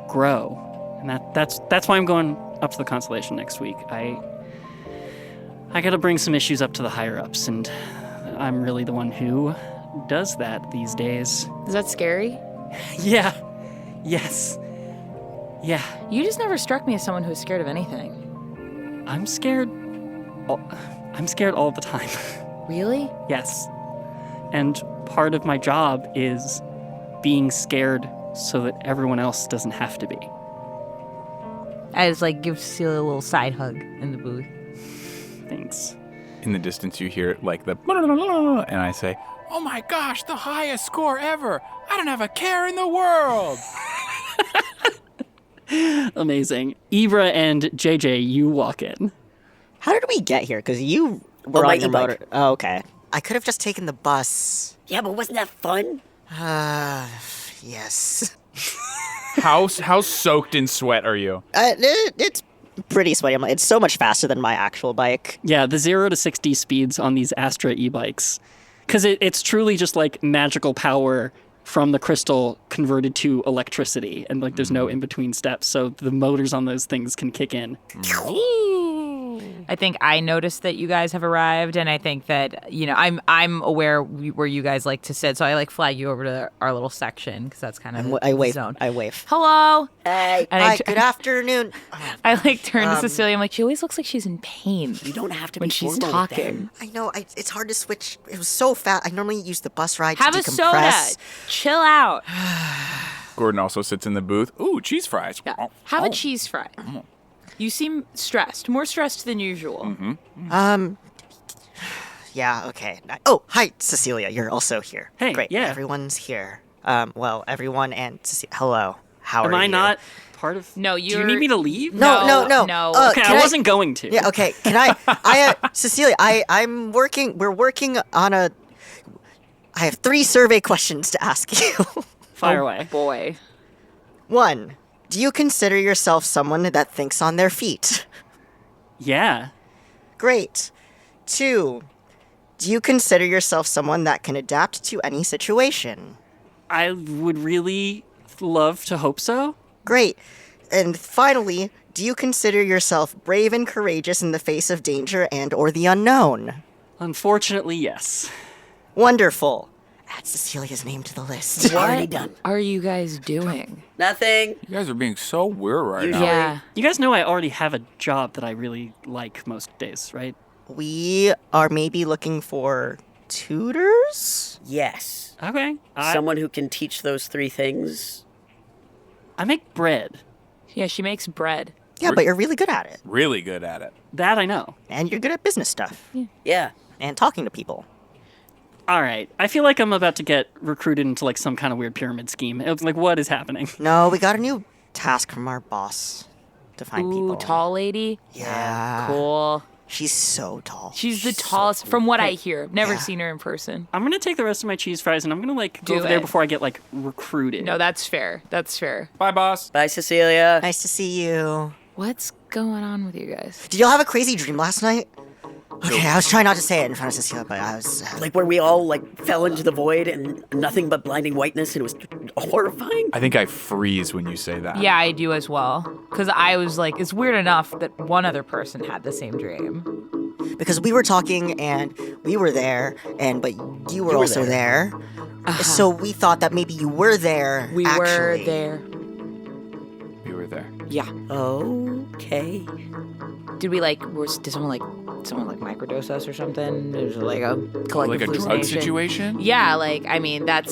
grow. And that's why I'm going up to the Constellation next week. I got to bring some issues up to the higher ups, and I'm really the one who does that these days. Is that scary? Yeah. Yes. Yeah. You just never struck me as someone who's scared of anything. I'm scared. I'm scared all the time. Really? Yes. And part of my job is being scared so that everyone else doesn't have to be. I just like give Cecilia a little side hug in the booth. Thanks. In the distance, you hear like the and I say, "Oh my gosh, the highest score ever! I don't have a care in the world." Amazing. Ibra and JJ, you walk in. How did we get here? Because you were my on your e-bike. motor. Oh, okay. I could have just taken the bus. Yeah, but wasn't that fun? Yes. How soaked in sweat are you? It's pretty sweaty. It's so much faster than my actual bike. Yeah, the 0 to 60 speeds on these Astra e-bikes. Because it's truly just like magical power from the crystal converted to electricity, and like there's no in between steps, so the motors on those things can kick in. I think I noticed that you guys have arrived, and I think that I'm aware where you guys like to sit, so I like flag you over to our little section because that's kind of I the wave. zone. I wave. Hello. Hey, And Hi, good afternoon. I like turn to Cecilia. I'm like, she always looks like she's in pain you don't have to when be she's formal with talking. them. I know, it's hard to switch. It was so fast. I normally use the bus ride Have to a soda. decompress. Chill out. Gordon also sits in the booth. Ooh, cheese fries. Yeah. Have a cheese fry. You seem stressed, more stressed than usual. Yeah, okay. Oh, hi, Cecilia. You're also here. Hey, Great. yeah. Everyone's here. Well, everyone and Cecilia. Hello. How are Am you? I not part of? No, Do you you're- need me to leave? No. No. Okay, can I wasn't going to. Yeah, okay. Can I Cecilia, we're working on I have 3 survey questions to ask you. Fire away. Boy. 1. Do you consider yourself someone that thinks on their feet? Yeah. Great. 2. Do you consider yourself someone that can adapt to any situation? I would really love to hope so. Great. And finally, do you consider yourself brave and courageous in the face of danger and or the unknown? Unfortunately, yes. Wonderful. Add Cecilia's name to the list. Already done. Are you guys doing? Nothing. You guys are being so weird right now. Usually- Yeah. You guys know I already have a job that I really like most days, right? We are maybe looking for tutors? Yes. Okay. Someone who can teach those 3 things. I make bread. Yeah, she makes bread. Yeah, but you're really good at it. Really good at it. That I know. And you're good at business stuff. Yeah. And talking to people. All right. I feel like I'm about to get recruited into like some kind of weird pyramid scheme. It was like, what is happening? No, we got a new task from our boss to find Ooh, people. tall lady. Yeah. Cool. She's so tall. She's the tallest, from what I hear. I've never Yeah. seen her in person. I'm gonna take the rest of my cheese fries and I'm gonna like go Do over there it. before I get like recruited. No, that's fair. That's fair. Bye, boss. Bye, Cecilia. Nice to see you. What's going on with you guys? Did y'all have a crazy dream last night? Okay, I was trying not to say it in front of Cecilia, but I was... Like where we all like fell into the void and nothing but blinding whiteness and it was horrifying. I think I freeze when you say that. Yeah, I do as well. Because I was like, it's weird enough that one other person had the same dream. because we were talking and we were there, but you were also there. So we thought that maybe you were there. We actually. were there. We were there. Yeah. Okay. Did we did someone microdose us or something? It was like a collective Like a drug hallucination. situation? Yeah,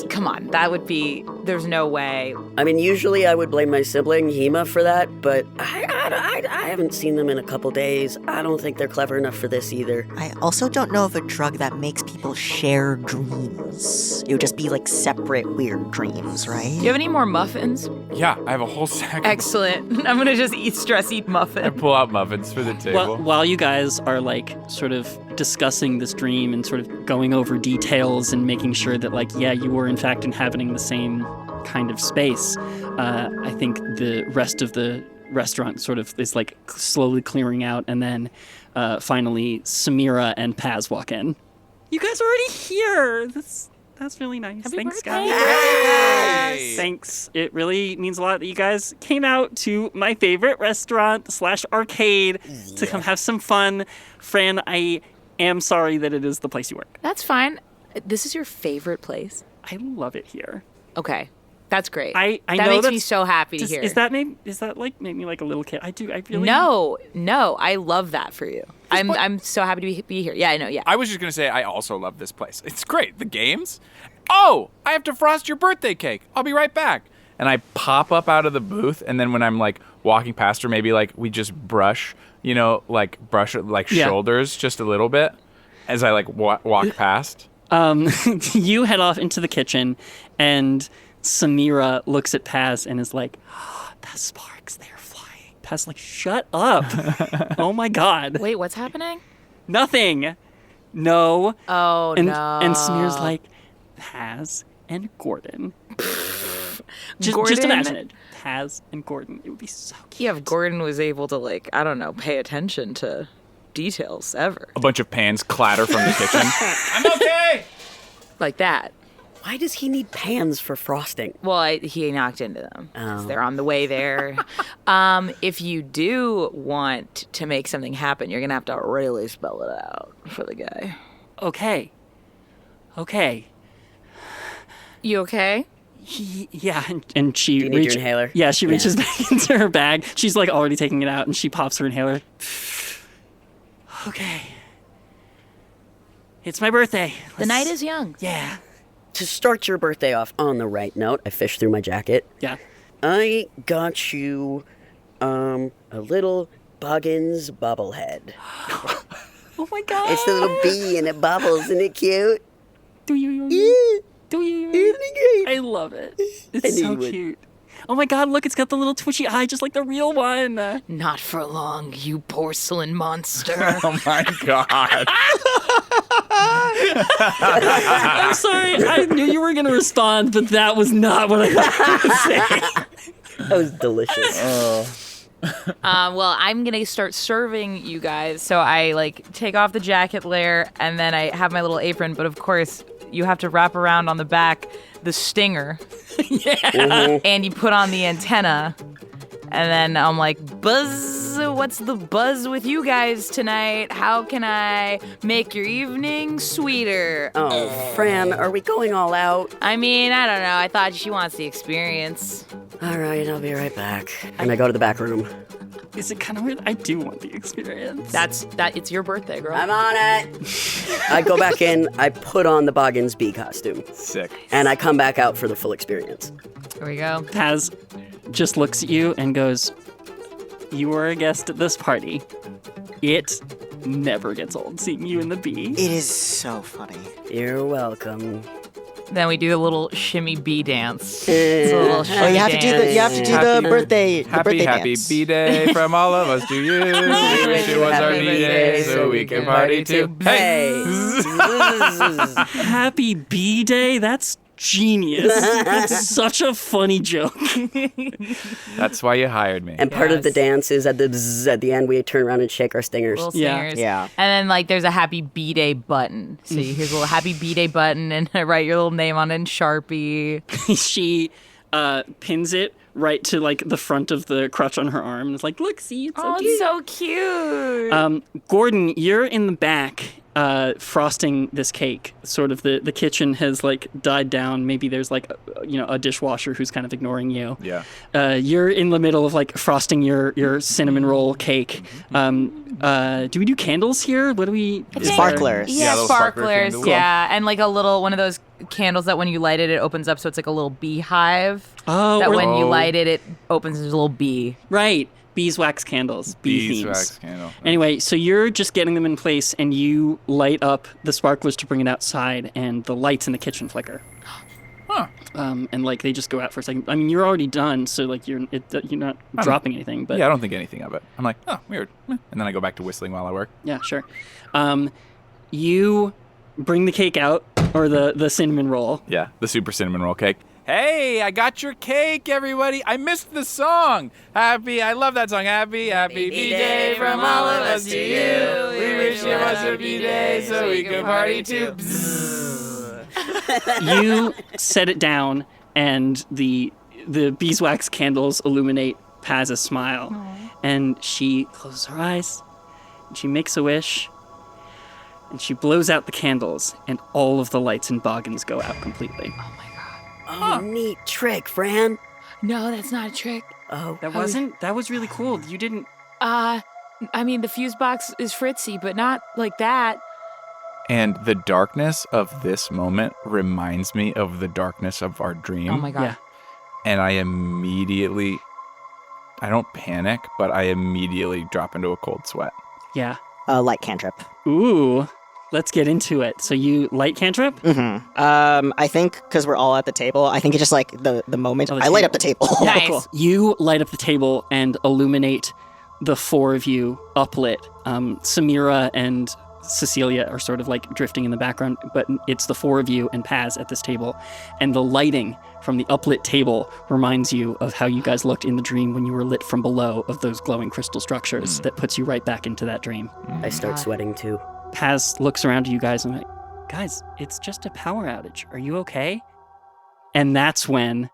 come on, that would be, there's no way. I mean, usually I would blame my sibling, Hema, for that, but I haven't seen them in a couple days. I don't think they're clever enough for this either. I also don't know of a drug that makes people share dreams. It would just be like separate weird dreams, right? Do you have any more muffins? Yeah, I have a whole sack. Excellent. I'm gonna just eat I muffin. pull out muffins for the table. While you guys are sort of discussing this dream and sort of going over details and making sure that you were in fact inhabiting the same kind of space, I think the rest of the restaurant sort of is slowly clearing out, and then finally Samira and Paz walk in. You guys are already here. That's really nice. Happy Thanks, birthday. guys. Hey! Thanks. It really means a lot that you guys came out to my favorite restaurant / arcade to come have some fun. Fran, I am sorry that it is the place you work. That's fine. This is your favorite place? I love it here. Okay. That's great. I that know makes me that's- so happy to hear. Is that make me like a little kid? I really No, I love that for you. I'm so happy to be here. Yeah, I know. Yeah. I was just going to say I also love this place. It's great. The games. Oh, I have to frost your birthday cake. I'll be right back. And I pop up out of the booth, and then when I'm walking past her, maybe we just brush, brush shoulders just a little bit as I walk past. You head off into the kitchen, and Samira looks at Paz and is like, oh, "That sparks, they're flying." Paz is shut up. Oh my god. Wait, what's happening? Nothing. No. Oh, And no. and Samira's like, Paz and Gordon. Just Gordon? imagine it. Paz and Gordon. It would be so cute. Yeah, if Gordon was able to, I don't know, pay attention to details ever. A bunch of pans clatter from the kitchen. I'm okay. Like that. Why does he need pans for frosting? Well, he knocked into them. Oh. They're on the way there. If you do want to make something happen, you're going to have to really spell it out for the guy. Okay. You okay? Yeah, and she Do you need your inhaler? Yeah, she reaches back into her bag. She's like already taking it out, and she pops her inhaler. Okay. It's my birthday. The night is young. Yeah. To start your birthday off on the right note, I fished through my jacket. Yeah. I got you a little Buggins bobblehead. Oh my god. It's the little bee and it bubbles. Isn't it cute? Do you? Yeah. Do you? Isn't it great? I love it. I It's knew so you would. cute. Oh my god, look, it's got the little twitchy eye just like the real one. Not for long, you porcelain monster. Oh my god. I'm sorry, I knew you were going to respond, but that was not what I thought you were saying. That was delicious. Well, I'm going to start serving you guys. So I take off the jacket layer and then I have my little apron. But of course, you have to wrap around on the back the stinger. Yeah. And you put on the antenna. And then I'm like, buzz, what's the buzz with you guys tonight? How can I make your evening sweeter? Oh, Fran, are we going all out? I mean, I don't know. I thought she wants the experience. All right, I'll be right back. And I go to the back room. Is it kind of weird? I do want the experience. It's your birthday, girl. I'm on it. I go back in, I put on the Boggins bee costume, Sick. and I come back out for the full experience. Here we go. Paz just looks at you and goes, "You were a guest at this party. It never gets old seeing you and the bee." It is so funny. You're welcome. Then we do a little shimmy bee dance. It's a little Oh, shimmy you have to do the Happy- birthday Happy dance. B-Day from all of us to you. We wish it was our Happy B-Day so we can party too. Hey! Happy bee day? That's genius. That's such a funny joke. That's why you hired me. And part of the Yes. dance is at the bzz, at the end we turn around and shake our stingers. Little Yeah. singers. Yeah. And then there's a happy B-Day button. So here's a little happy B-Day button and I write your little name on it in Sharpie. She pins it right to the front of the crutch on her arm and is like, "Look, see, it's so Oh, cute." it's so cute. Gordon, you're in the back frosting this cake. Sort of the kitchen has died down. Maybe there's a dishwasher who's kind of ignoring you. Yeah. You're in the middle of frosting your cinnamon roll cake. Do we do candles here? What do we? Sparklers. Yeah, Yeah, those sparkler sparklers. candles. Yeah, and a little one of those candles that when you light it, it opens up, so it's like a little beehive. Oh, That or- when you light it, it opens as a little bee. right. Beeswax candles. Bee themes. Beeswax candle. Anyway, so you're just getting them in place, and you light up the sparklers to bring it outside, and the lights in the kitchen flicker. Huh. And they just go out for a second. I mean, you're already done, so you're not dropping anything. But Yeah, I don't think anything of it. I'm like, oh, weird. And then I go back to whistling while I work. yeah, sure. You bring the cake out, or the cinnamon roll. Yeah, the super cinnamon roll cake. Hey, I got your cake, everybody. I missed the song. I love that song. Happy B-Day from all of us to you. We wish it was a B-Day so we could party too. You set it down, and the beeswax candles illuminate Paz's smile. And she closes her eyes, and she makes a wish, and she blows out the candles, and all of the lights in Boggins go out completely. Oh, neat trick, Fran. No, that's not a trick. Oh, That was really cool. You didn't... I mean, the fuse box is fritzy, but not like that. And the darkness of this moment reminds me of the darkness of our dream. Oh my god. Yeah. And I don't panic, but I immediately drop into a cold sweat. Yeah. Light cantrip. Ooh. Let's get into it. So you light cantrip? Mm-hmm. I think because we're all at the table, I think it's just the moment Oh, the I light table. up the table. Yeah, Nice. cool. You light up the table and illuminate the four of you uplit. Samira and Cecilia are sort of drifting in the background, but it's the four of you and Paz at this table. And the lighting from the uplit table reminds you of how you guys looked in the dream when you were lit from below of those glowing crystal structures that puts you right back into that dream. I start sweating too. Paz looks around to you guys and guys, it's just a power outage. Are you okay? And that's when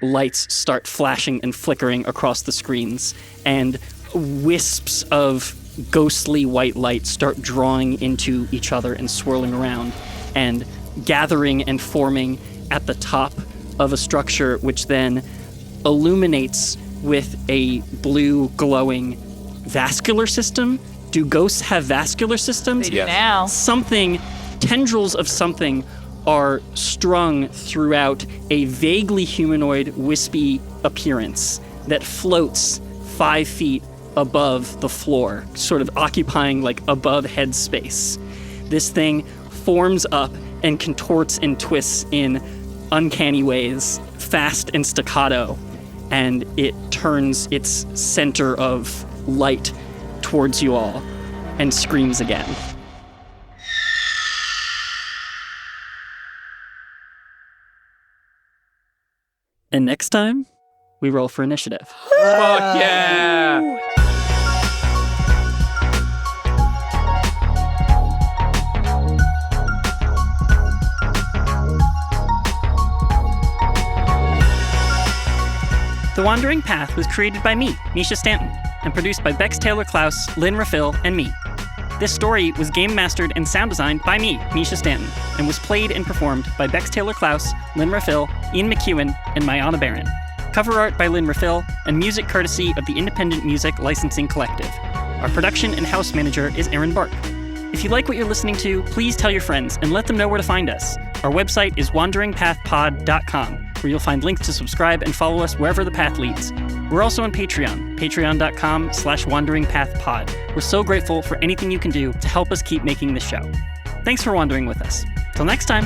lights start flashing and flickering across the screens, and wisps of ghostly white light start drawing into each other and swirling around and gathering and forming at the top of a structure, which then illuminates with a blue glowing vascular system. Do ghosts have vascular systems? They do now. Tendrils of something are strung throughout a vaguely humanoid, wispy appearance that floats 5 feet above the floor, sort of occupying like above head space. This thing forms up and contorts and twists in uncanny ways, fast and staccato, and it turns its center of light towards you all and screams again. And next time, we roll for initiative. Fuck yeah! The Wandering Path was created by me, Misha Stanton, and produced by Bex Taylor Klaus, Lynn Raffil, and me. This story was game mastered and sound designed by me, Misha Stanton, and was played and performed by Bex Taylor Klaus, Lynn Raffil, Ian McEwen, and Mayana Barron. Cover art by Lynn Raffil, and music courtesy of the Independent Music Licensing Collective. Our production and house manager is Erin Bark. If you like what you're listening to, please tell your friends and let them know where to find us. Our website is wanderingpathpod.com, where you'll find links to subscribe and follow us wherever the path leads. We're also on Patreon, patreon.com/wanderingpathpod. We're so grateful for anything you can do to help us keep making this show. Thanks for wandering with us. Till next time.